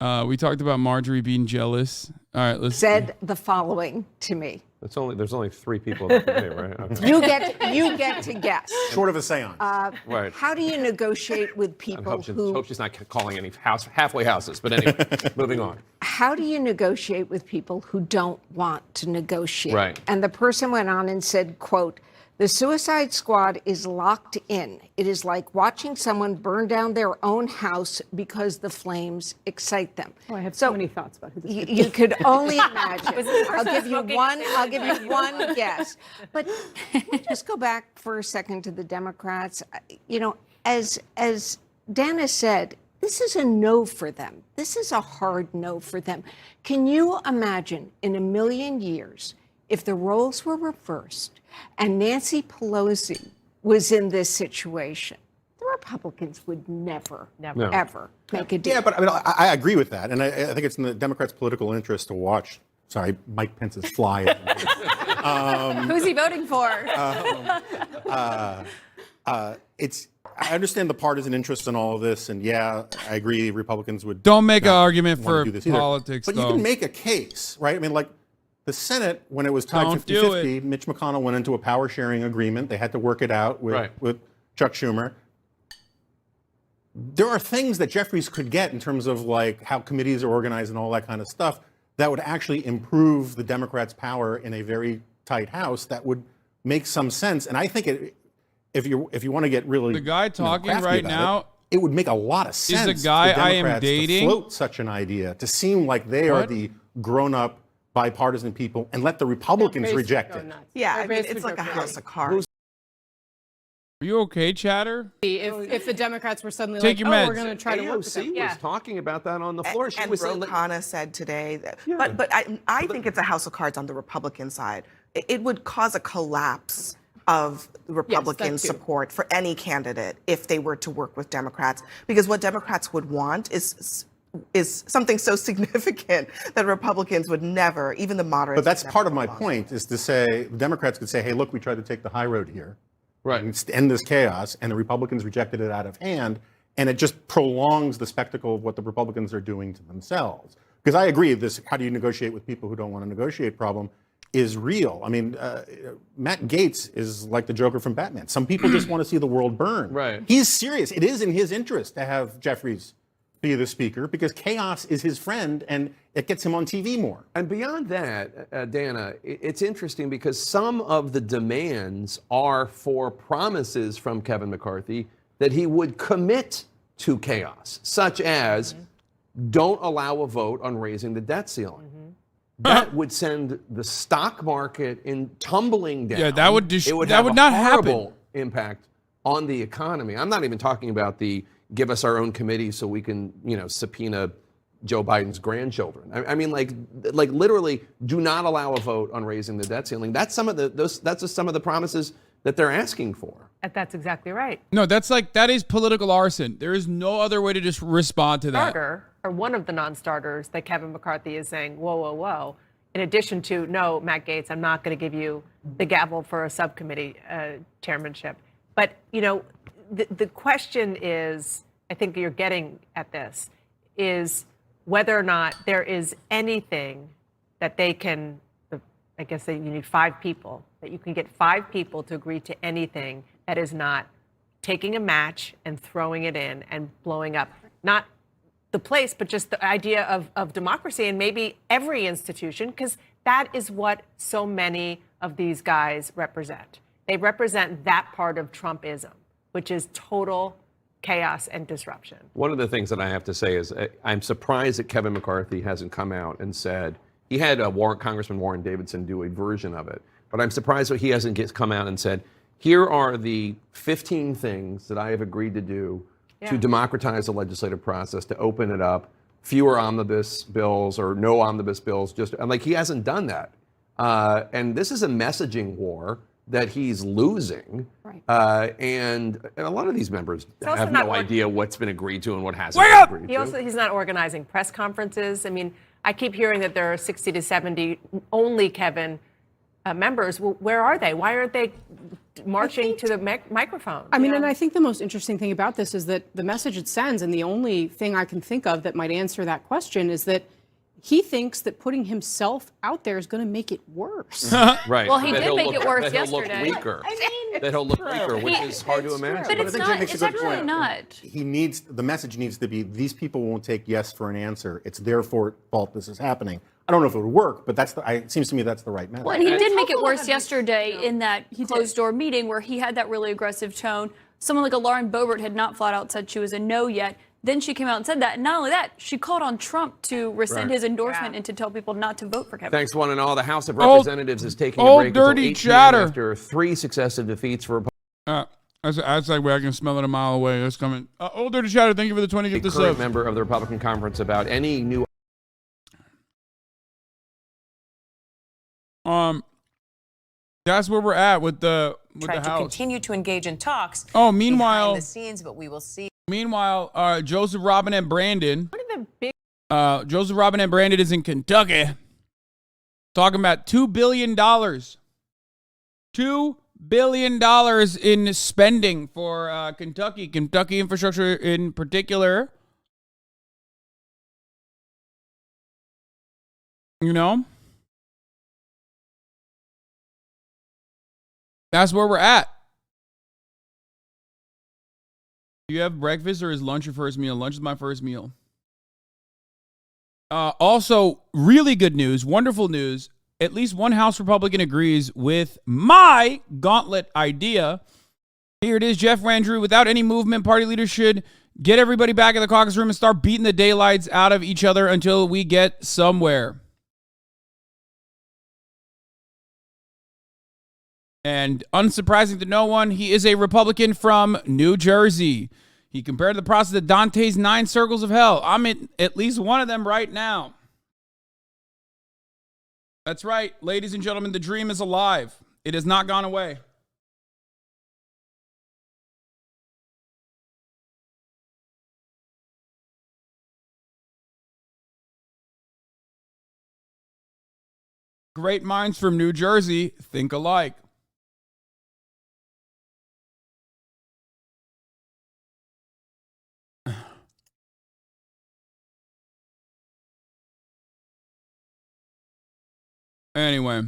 We talked about Marjorie being jealous. All right, let's said the following to me. There's only 3 people that can hear, right? Okay. You get to guess. Short of a seance. Right. How do you negotiate with people hope she's not calling any halfway houses. But anyway, moving on. How do you negotiate with people who don't want to negotiate? Right. And the person went on and said, quote, "The Suicide Squad is locked in. It is like watching someone burn down their own house because the flames excite them." Oh, I have so many thoughts about who this could be. You could only imagine. I'll give you one guess. But can we just go back for a second to the Democrats? As Dana said, this is a no for them. This is a hard no for them. Can you imagine in a million years if the roles were reversed and Nancy Pelosi was in this situation? The Republicans would never, ever make a deal. Yeah, but I agree with that. And I think it's in the Democrats' political interest to watch, Mike Pence's fly. Who's he voting for? I understand the partisan interest in all of this, and yeah, I agree Republicans would. Don't make an argument for politics, but though. you can make a case, right? I mean, like the Senate, when it was tied 50-50, Mitch McConnell went into a power sharing agreement. They had to work it out with Chuck Schumer. There are things that Jeffries could get in terms of like how committees are organized and all that kind of stuff that would actually improve the Democrats' power in a very tight House. That would make some sense, and I think if you want to get really the guy talking right now, it would make a lot of sense. Is a guy for I Democrats am dating to float such an idea to seem like they are the grown-up bipartisan people and let the Republicans reject it. Yeah, I mean, it's like a house of cards. Are you okay, Chatter? If the Democrats were suddenly Take your meds. we're going to try to work with them. AOC was talking about that on the floor. She And was saying Ro said today that, but I think it's a house of cards on the Republican side. It would cause a collapse of Republican support for any candidate if they were to work with Democrats, because what Democrats would want is something so significant that Republicans would never, even the moderates. But that's part of my point, is to say Democrats could say, hey, look, we tried to take the high road here. Right. And end this chaos, and the Republicans rejected it out of hand, and it just prolongs the spectacle of what the Republicans are doing to themselves. Because I agree, this how do you negotiate with people who don't want to negotiate problem is real. I mean, Matt Gaetz is like the Joker from Batman. Some people just want to see the world burn. Right. He's serious. It is in his interest to have Jeffries be the speaker because chaos is his friend and it gets him on TV more. And beyond that, Dana, it's interesting because some of the demands are for promises from Kevin McCarthy that he would commit to chaos, such as don't allow a vote on raising the debt ceiling. That would send the stock market in tumbling down. Yeah, that would have not a happen. horrible impact on the economy. I'm not even talking about the give us our own committee so we can, subpoena Joe Biden's grandchildren. I mean, like literally, do not allow a vote on raising the debt ceiling. That's that's just some of the promises that they're asking for. That's exactly right. No, that is political arson. There is no other way to just respond to that. Starter, or one of the non-starters that Kevin McCarthy is saying, whoa, whoa, whoa. In addition to, no, Matt Gaetz, I'm not going to give you the gavel for a subcommittee chairmanship. But, the question is, I think you're getting at this, is whether or not there is anything that they can, I guess that you need 5 people, that you can get 5 people to agree to anything that is not taking a match and throwing it in and blowing up, not the place, but just the idea of democracy and maybe every institution, because that is what so many of these guys represent. They represent that part of Trumpism, which is total chaos and disruption. One of the things that I have to say is I'm surprised that Kevin McCarthy hasn't come out and said, he had Congressman Warren Davidson do a version of it, but I'm surprised that he hasn't come out and said, here are the 15 things that I have agreed to do to democratize the legislative process, to open it up, fewer omnibus bills or no omnibus bills. He hasn't done that. And this is a messaging war that he's losing. Right. And a lot of these members have no idea what's been agreed to and what hasn't been agreed to. He's not organizing press conferences. I mean, I keep hearing that there are 60 to 70 only Kevin members. Well, where are they? Why aren't they marching to the microphone? I mean, and I think the most interesting thing about this is that the message it sends, and the only thing I can think of that might answer that question, is that he thinks that putting himself out there is going to make it worse. Right. Well, he did make it worse yesterday. That he'll look weaker. That he'll look weaker, which is hard to imagine. But it's not. It's actually not. The message needs to be, these people won't take yes for an answer. It's their fault this is happening. I don't know if it would work, but it seems to me that's the right message. Well, and he did make it worse yesterday in that closed-door meeting where he had that really aggressive tone. Someone like a Lauren Boebert had not flat out said she was a no yet. Then she came out and said that. And not only that, she called on Trump to rescind his endorsement and to tell people not to vote for Kevin. Thanks, one and all. The House of Representatives is taking a break until 8 p.m. after 3 successive defeats for That's like where I can smell it a mile away. It's coming. Old Dirty Chatter, thank you for the 20 gift. Current member of the Republican conference about any new. That's where we're at with the trying House. to continue to engage in talks. Oh, meanwhile, behind the scenes, but we will see. Meanwhile, Joseph Robin and Brandon. Joseph Robin and Brandon is in Kentucky, talking about $2 billion. $2 billion in spending for Kentucky infrastructure in particular. That's where we're at. Do you have breakfast or is lunch your first meal? Lunch is my first meal. Also, really good news, wonderful news. At least one House Republican agrees with my gauntlet idea. Here it is, Jeff Randrew. Without any movement, party leaders should get everybody back in the caucus room and start beating the daylights out of each other until we get somewhere. And unsurprising to no one, he is a Republican from New Jersey. He compared the process to Dante's 9 Circles of Hell. I'm in at least one of them right now. That's right, ladies and gentlemen, the dream is alive. It has not gone away. Great minds from New Jersey think alike. Anyway,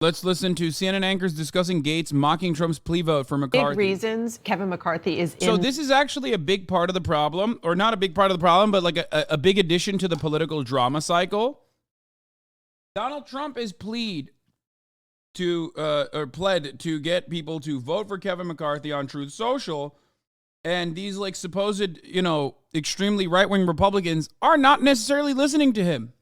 let's listen to CNN anchors discussing Gates mocking Trump's plea vote for McCarthy. Big reasons Kevin McCarthy is in. So this is actually a big part of the problem, or not a big part of the problem, but like a big addition to the political drama cycle. Donald Trump has pled to get people to vote for Kevin McCarthy on Truth Social, and these like supposed, extremely right-wing Republicans are not necessarily listening to him.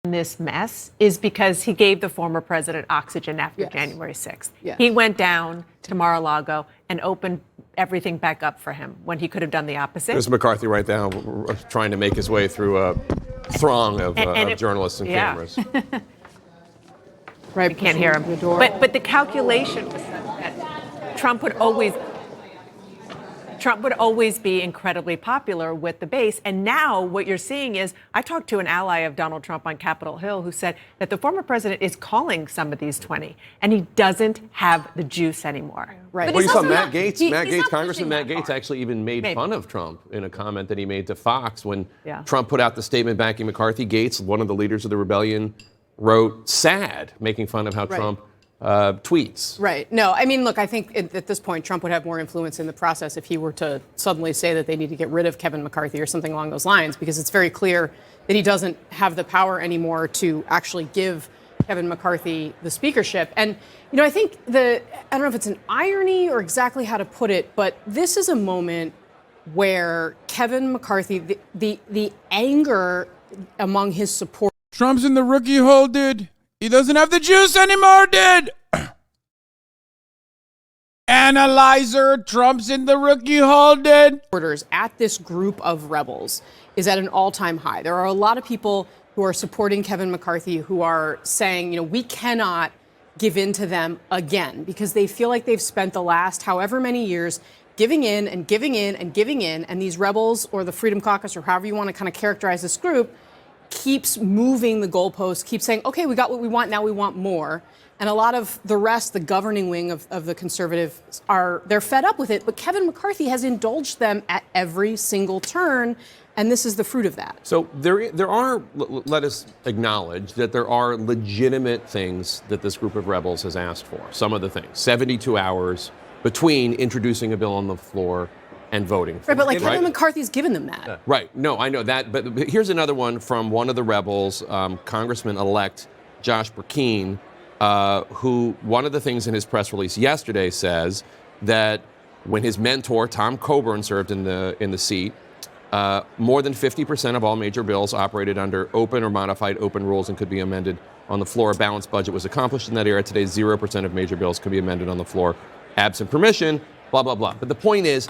This mess is because he gave the former president oxygen after January 6th. Yes. He went down to Mar-a-Lago and opened everything back up for him when he could have done the opposite. There's McCarthy right now trying to make his way through a throng of journalists and cameras. Right, you can't hear him. But the calculation was that Trump would always be incredibly popular with the base. And now what you're seeing is, I talked to an ally of Donald Trump on Capitol Hill who said that the former president is calling some of these 20, and he doesn't have the juice anymore. Right. Well, you saw Matt Gaetz. Congressman Matt Gaetz actually even made fun of Trump in a comment that he made to Fox when Trump put out the statement backing McCarthy. Gaetz, one of the leaders of the rebellion, wrote sad, making fun of how Trump tweets. Right. No, I mean, look, I think at this point, Trump would have more influence in the process if he were to suddenly say that they need to get rid of Kevin McCarthy or something along those lines, because it's very clear that he doesn't have the power anymore to actually give Kevin McCarthy the speakership. And, I think I don't know if it's an irony or exactly how to put it, but this is a moment where Kevin McCarthy, the anger among his support. Trump's in the rookie hole, dude. He doesn't have the juice anymore, dude. Analyzer, Trump's in the rookie hole, dude. Supporters at this group of rebels is at an all-time high. There are a lot of people who are supporting Kevin McCarthy who are saying, we cannot give in to them again, because they feel like they've spent the last however many years giving in and giving in and giving in. And these rebels, or the Freedom Caucus, or however you want to kind of characterize this group, keeps moving the goalposts, keeps saying, okay, we got what we want, now we want more. And a lot of the rest, the governing wing of the conservatives, they're fed up with it. But Kevin McCarthy has indulged them at every single turn, and this is the fruit of that. So there are, let us acknowledge that there are legitimate things that this group of rebels has asked for. Some of the things, 72 hours between introducing a bill on the floor and voting for right, but it, Kevin McCarthy's given them that. Right. No, I know that. But here's another one from one of the rebels, Congressman-elect Josh Burkeen, who one of the things in his press release yesterday says that when his mentor, Tom Coburn, served in the seat, more than 50% of all major bills operated under open or modified open rules and could be amended on the floor. A balanced budget was accomplished in that era. Today, 0% of major bills could be amended on the floor, absent permission, blah, blah, blah. But the point is,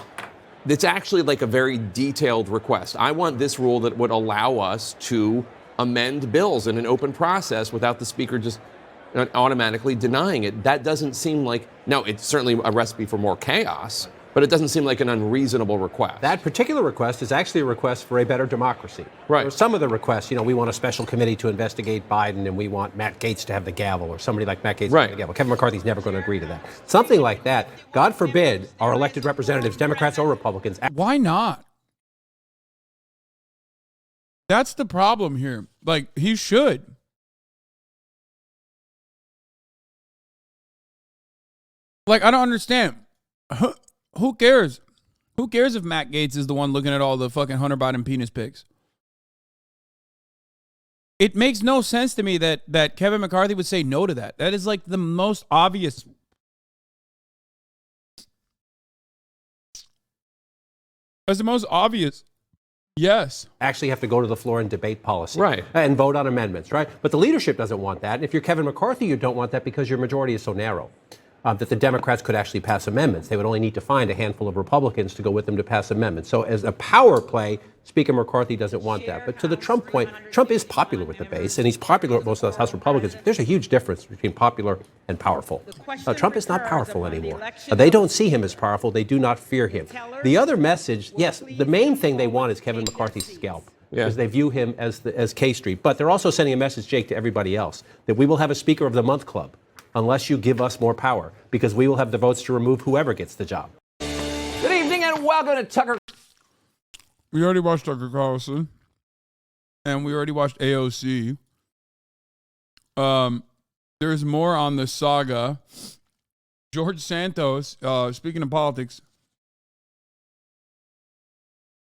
it's actually like a very detailed request. I want this rule that would allow us to amend bills in an open process without the speaker just automatically denying it. That doesn't seem like, now it's certainly a recipe for more chaos, but it doesn't seem like an unreasonable request. That particular request is actually a request for a better democracy. Right. Some of the requests, we want a special committee to investigate Biden, and we want Matt Gaetz to have the gavel, or somebody like Matt Gaetz to have the gavel. Kevin McCarthy's never going to agree to that. Something like that. God forbid our elected representatives, Democrats or Republicans. Why not? That's the problem here. Like, he should. Like, I don't understand. Who cares? Who cares if Matt Gaetz is the one looking at all the fucking Hunter Biden penis pics? It makes no sense to me that Kevin McCarthy would say no to that. That is like the most obvious. That's the most obvious Yes. Actually have to go to the floor and debate policy. Right. And vote on amendments, right? But the leadership doesn't want that. And if you're Kevin McCarthy, you don't want that because your majority is so narrow that the Democrats could actually pass amendments. They would only need to find a handful of Republicans to go with them to pass amendments. So as a power play, Speaker McCarthy doesn't want that. But to the Trump point, Trump is popular with the base, and he's popular with most of the House Republicans. But there's a huge difference between popular and powerful. Trump is not powerful anymore. They don't see him as powerful. They do not fear him. The other message, yes, the main thing they want is Kevin McCarthy's scalp. Because they view him as K Street. But they're also sending a message, Jake, to everybody else, that we will have a Speaker of the Month club unless you give us more power, because we will have the votes to remove whoever gets the job. Good evening and welcome to Tucker. We already watched Tucker Carlson, and we already watched AOC. There's more on the saga. George Santos, speaking of politics,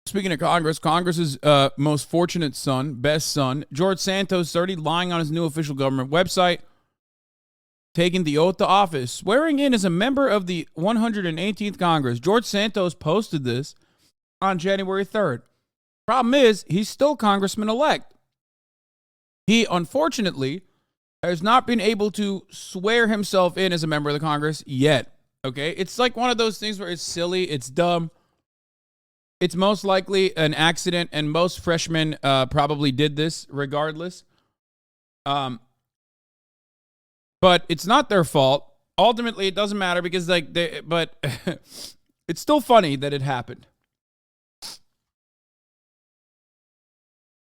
speaking of Congress's most fortunate son, best son, George Santos, started lying on his new official government website, taking the oath to office, swearing in as a member of the 118th Congress. George Santos posted this on January 3rd. Problem is, he's still Congressman-elect. He, unfortunately, has not been able to swear himself in as a member of the Congress yet. Okay? It's like one of those things where it's silly, it's dumb. It's most likely an accident, and most freshmen probably did this regardless. But it's not their fault. Ultimately, it doesn't matter because, but it's still funny that it happened.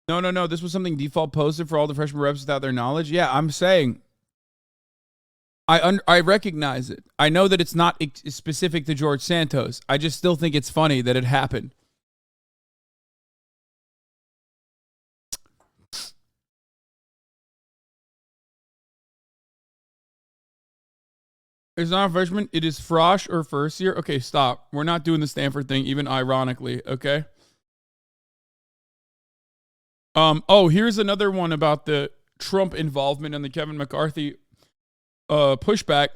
No. This was something default posted for all the freshman reps without their knowledge. Yeah, I'm saying I recognize it. I know that it's not specific to George Santos. I just still think it's funny that it happened. It's not a freshman. It is frosh or first year. Okay, stop. We're not doing the Stanford thing, even ironically, okay? Here's another one about the Trump involvement and the Kevin McCarthy pushback.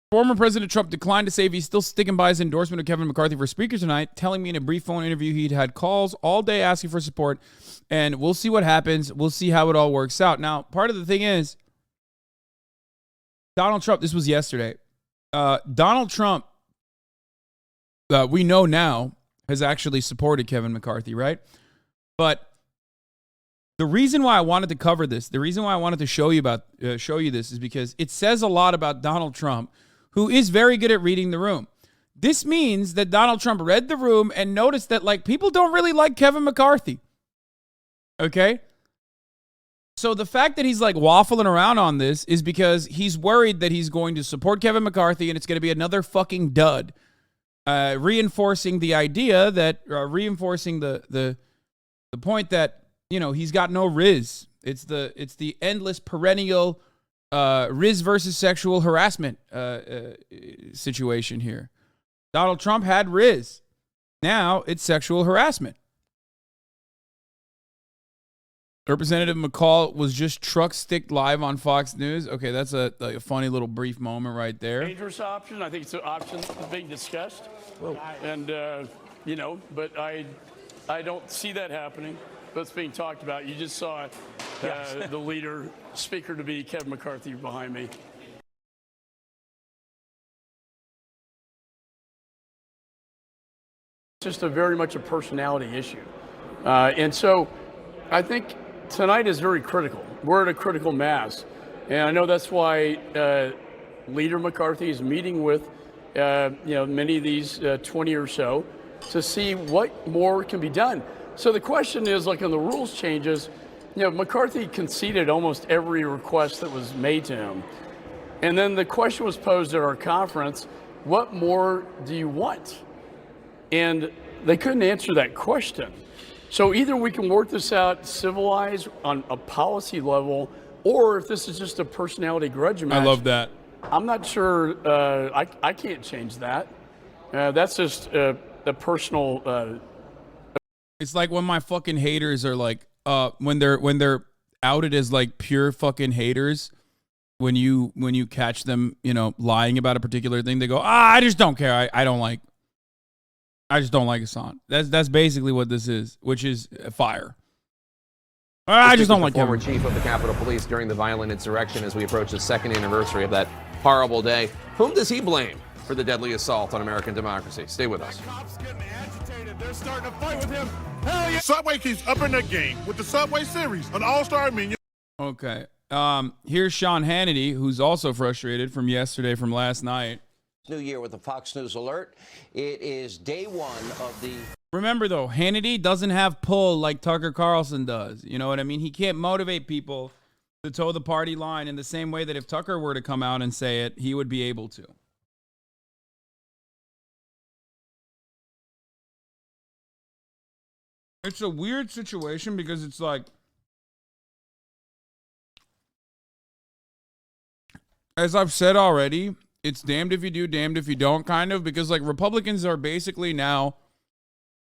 Former President Trump declined to say if he's still sticking by his endorsement of Kevin McCarthy for Speaker tonight, telling me in a brief phone interview he'd had calls all day asking for support, and we'll see what happens. We'll see how it all works out. Now, part of the thing is, Donald Trump, this was yesterday. Donald Trump, we know now, has actually supported Kevin McCarthy, right? But the reason why I wanted to cover this, the reason why I wanted to show you this is because it says a lot about Donald Trump, who is very good at reading the room. This means that Donald Trump read the room and noticed that, people don't really like Kevin McCarthy. Okay? So the fact that he's waffling around on this is because he's worried that he's going to support Kevin McCarthy and it's going to be another fucking dud. Reinforcing the idea that, reinforcing the point that, he's got no Riz. It's the endless perennial Riz versus sexual harassment situation here. Donald Trump had Riz. Now it's sexual harassment. Representative McCall was just truck sticked live on Fox News. Okay, that's a funny little brief moment right there. Dangerous option. I think it's an option that's being discussed. And, but I don't see that happening. But it's being talked about. You just saw the leader, speaker to be Kevin McCarthy behind me. It's just very much a personality issue. And so I think tonight is very critical. We're at a critical mass. And I know that's why Leader McCarthy is meeting with many of these 20 or so to see what more can be done. So the question is, on the rules changes, McCarthy conceded almost every request that was made to him. And then the question was posed at our conference, what more do you want? And they couldn't answer that question. So either we can work this out civilized on a policy level, or if this is just a personality grudge match. I love that. I'm not sure, I can't change that. That's just a personal... It's like when my fucking haters are when they're outed as pure fucking haters, when you catch them, lying about a particular thing, they go, I just don't care. I don't like. I just don't like Hassan. That's basically what this is, which is fire. I just don't like the former him. chief of the Capitol Police during the violent insurrection as we approach the second anniversary of that horrible day. Whom does he blame for the deadly assault on American democracy? Stay with us. They're starting to fight with him. Hell yeah. Subway keeps upping the game with the Subway series, an all-star menu. Okay. Here's Sean Hannity, who's also frustrated from yesterday, from last night. New Year with the Fox News alert. It is day one of the... Remember, though, Hannity doesn't have pull like Tucker Carlson does. You know what I mean? He can't motivate people to toe the party line in the same way that if Tucker were to come out and say it, he would be able to. It's a weird situation because it's like, as I've said already, it's damned if you do, damned if you don't, kind of, because like Republicans are basically now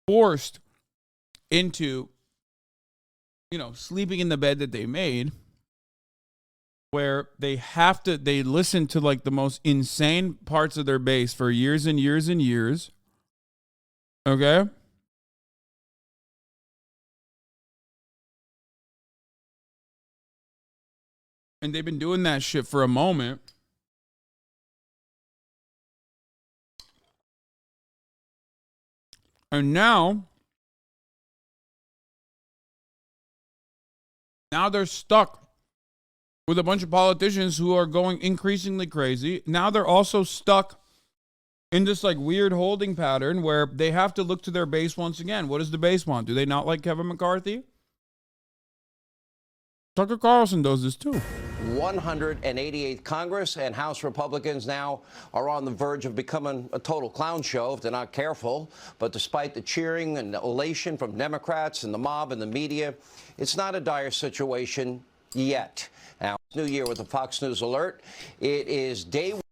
forced into, sleeping in the bed that they made, where they listen to like the most insane parts of their base for years and years and years. Okay? And they've been doing that shit for a moment. And now they're stuck with a bunch of politicians who are going increasingly crazy. Now they're also stuck in this like weird holding pattern where they have to look to their base once again. What does the base want? Do they not like Kevin McCarthy? Tucker Carlson does this too. 188th Congress and House Republicans now are on the verge of becoming a total clown show if they're not careful. But despite the cheering and elation from Democrats and the mob and the media, it's not a dire situation yet. Now, New Year with the Fox News alert. It is day one.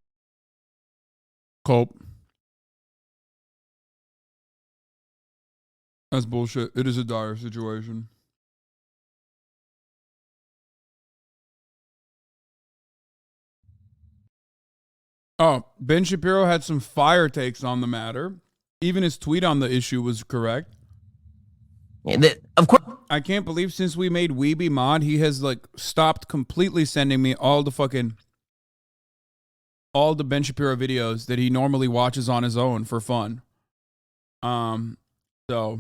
Cope. That's bullshit. It is a dire situation. Oh, Ben Shapiro had some fire takes on the matter. Even his tweet on the issue was correct. Of course. I can't believe since we made Weeby mod, he has like stopped completely sending me all the Ben Shapiro videos that he normally watches on his own for fun. So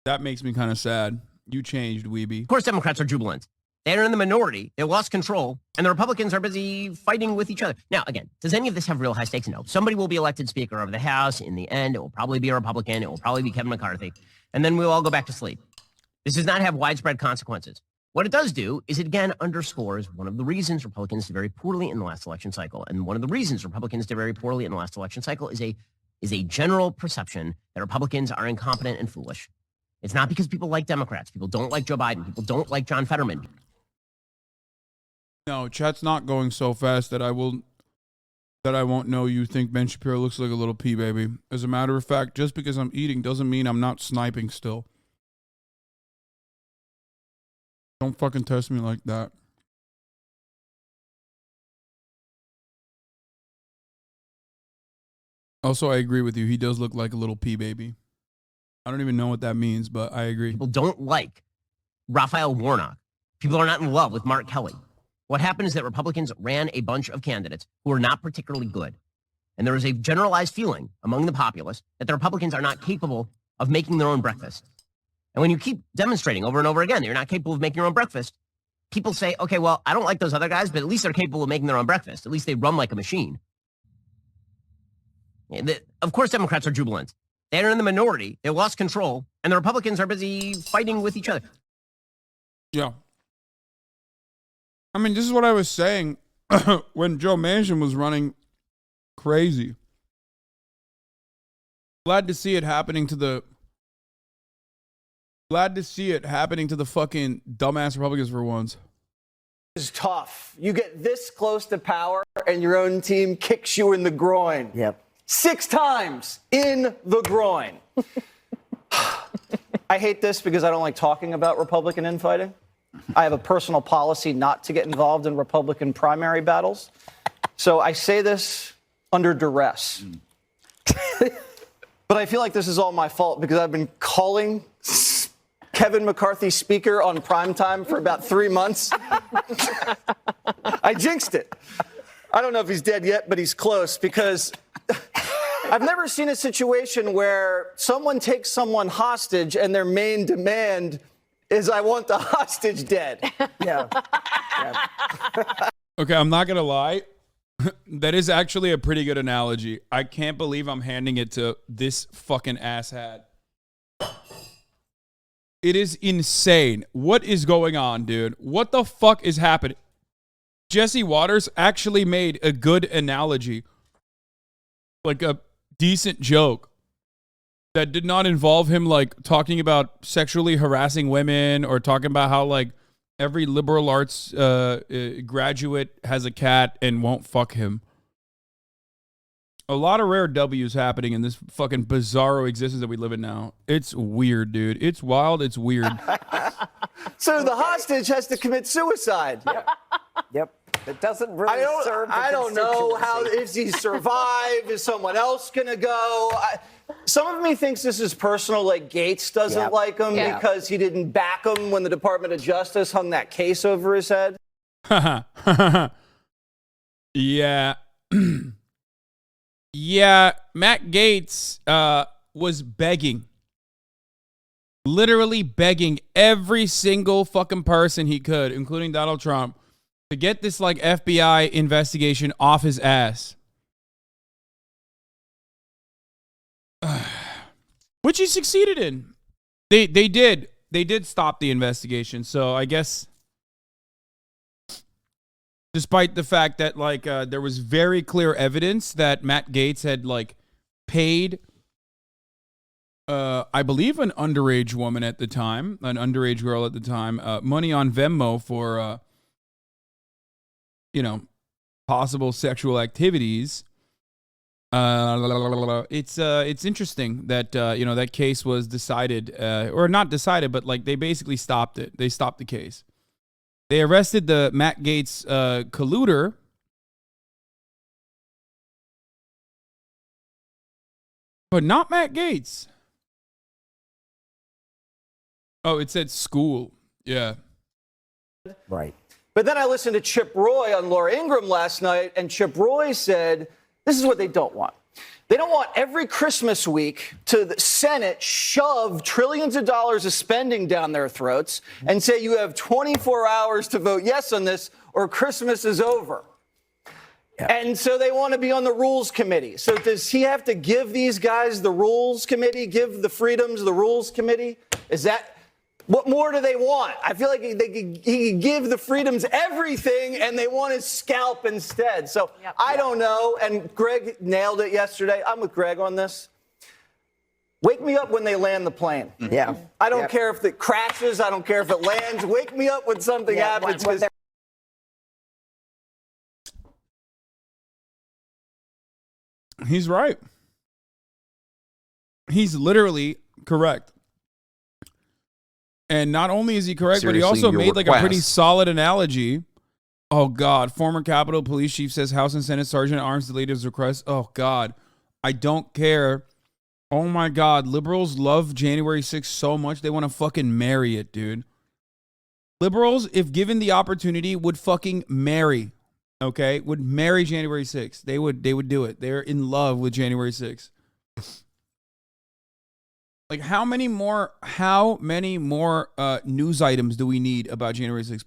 that makes me kind of sad. You changed, Weeby. Of course, Democrats are jubilant. They're in the minority. They lost control, and the Republicans are busy fighting with each other. Now, again, does any of this have real high stakes? No. Somebody will be elected Speaker of the House. In the end, it will probably be a Republican. It will probably be Kevin McCarthy. And then we'll all go back to sleep. This does not have widespread consequences. What it does do is it again underscores one of the reasons Republicans did very poorly in the last election cycle. And one of the reasons Republicans did very poorly in the last election cycle is a general perception that Republicans are incompetent and foolish. It's not because people like Democrats. People don't like Joe Biden. People don't like John Fetterman. No, chat's not going so fast that I won't know you think Ben Shapiro looks like a little pea baby. As a matter of fact, just because I'm eating doesn't mean I'm not sniping still. Don't fucking test me like that. Also, I agree with you. He does look like a little pea baby. I don't even know what that means, but I agree. People don't like Raphael Warnock. People are not in love with Mark Kelly. What happened is that Republicans ran a bunch of candidates who are not particularly good. And there is a generalized feeling among the populace that the Republicans are not capable of making their own breakfast. And when you keep demonstrating over and over again that you're not capable of making your own breakfast, people say, okay, well, I don't like those other guys, but at least they're capable of making their own breakfast. At least they run like a machine. Of course, Democrats are jubilant. They're in the minority. They lost control. And the Republicans are busy fighting with each other. Yeah. I mean, this is what I was saying when Joe Manchin was running crazy. Glad to see it happening to the fucking dumbass Republicans for once. It's tough. You get this close to power and your own team kicks you in the groin. Yep. 6 times in the groin. I hate this because I don't like talking about Republican infighting. I have a personal policy not to get involved in Republican primary battles. So I say this under duress. but I feel like this is all my fault because I've been calling Kevin McCarthy speaker on primetime for about 3 months. I jinxed it. I don't know if he's dead yet, but he's close because I've never seen a situation where someone takes someone hostage and their main demand is I want the hostage dead. Yeah. Okay, I'm not going to lie. That is actually a pretty good analogy. I can't believe I'm handing it to this fucking asshat. It is insane. What is going on, dude? What the fuck is happening? Jesse Waters actually made a good analogy. Like a decent joke that did not involve him like talking about sexually harassing women or talking about how like every liberal arts graduate has a cat and won't fuck him. A lot of rare W's happening in this fucking bizarro existence that we live in now. It's weird, dude. It's wild. It's weird. So the hostage has to commit suicide. Yep. It doesn't really serve the I don't know how, if he survived, is someone else going to go? Some of me thinks this is personal, like Gates doesn't like him because he didn't back him when the Department of Justice hung that case over his head. Yeah. Yeah, Matt Gaetz was begging. Literally begging every single fucking person he could, including Donald Trump, to get this like FBI investigation off his ass. Which he succeeded in. They did stop the investigation. So I guess despite the fact that like there was very clear evidence that Matt Gaetz had like paid I believe an underage woman at the time, an underage girl at the time, money on Venmo for possible sexual activities. It's interesting that that case was decided or not decided, but like they basically stopped it. They stopped the case. They arrested the Matt Gaetz colluder. But not Matt Gaetz. Oh, it said school. Yeah. Right. But then I listened to Chip Roy on Laura Ingraham last night, and Chip Roy said, this is what they don't want. They don't want every Christmas week to the Senate shove trillions of dollars of spending down their throats and say you have 24 hours to vote yes on this or Christmas is over. Yeah. And so they want to be on the Rules Committee. So does he have to give these guys the Rules Committee, give the Freedoms the Rules Committee? Is that... What more do they want? I feel like he could give the Freedoms everything and they want his scalp instead. So I don't know. And Greg nailed it yesterday. I'm with Greg on this. Wake me up when they land the plane. Yeah. I don't care if it crashes. I don't care if it lands. Wake me up when something happens. He's right. He's literally correct. And not only is he correct, but he also made like a pretty solid analogy. Oh, God. Former Capitol Police Chief says House and Senate Sergeant at Arms delayed his request. Oh, God. I don't care. Oh, my God. Liberals love January 6th so much they want to fucking marry it, dude. Liberals, if given the opportunity, would fucking marry. Okay? Would marry January 6th. They would do it. They're in love with January 6th. Like, how many more news items do we need about January 6th?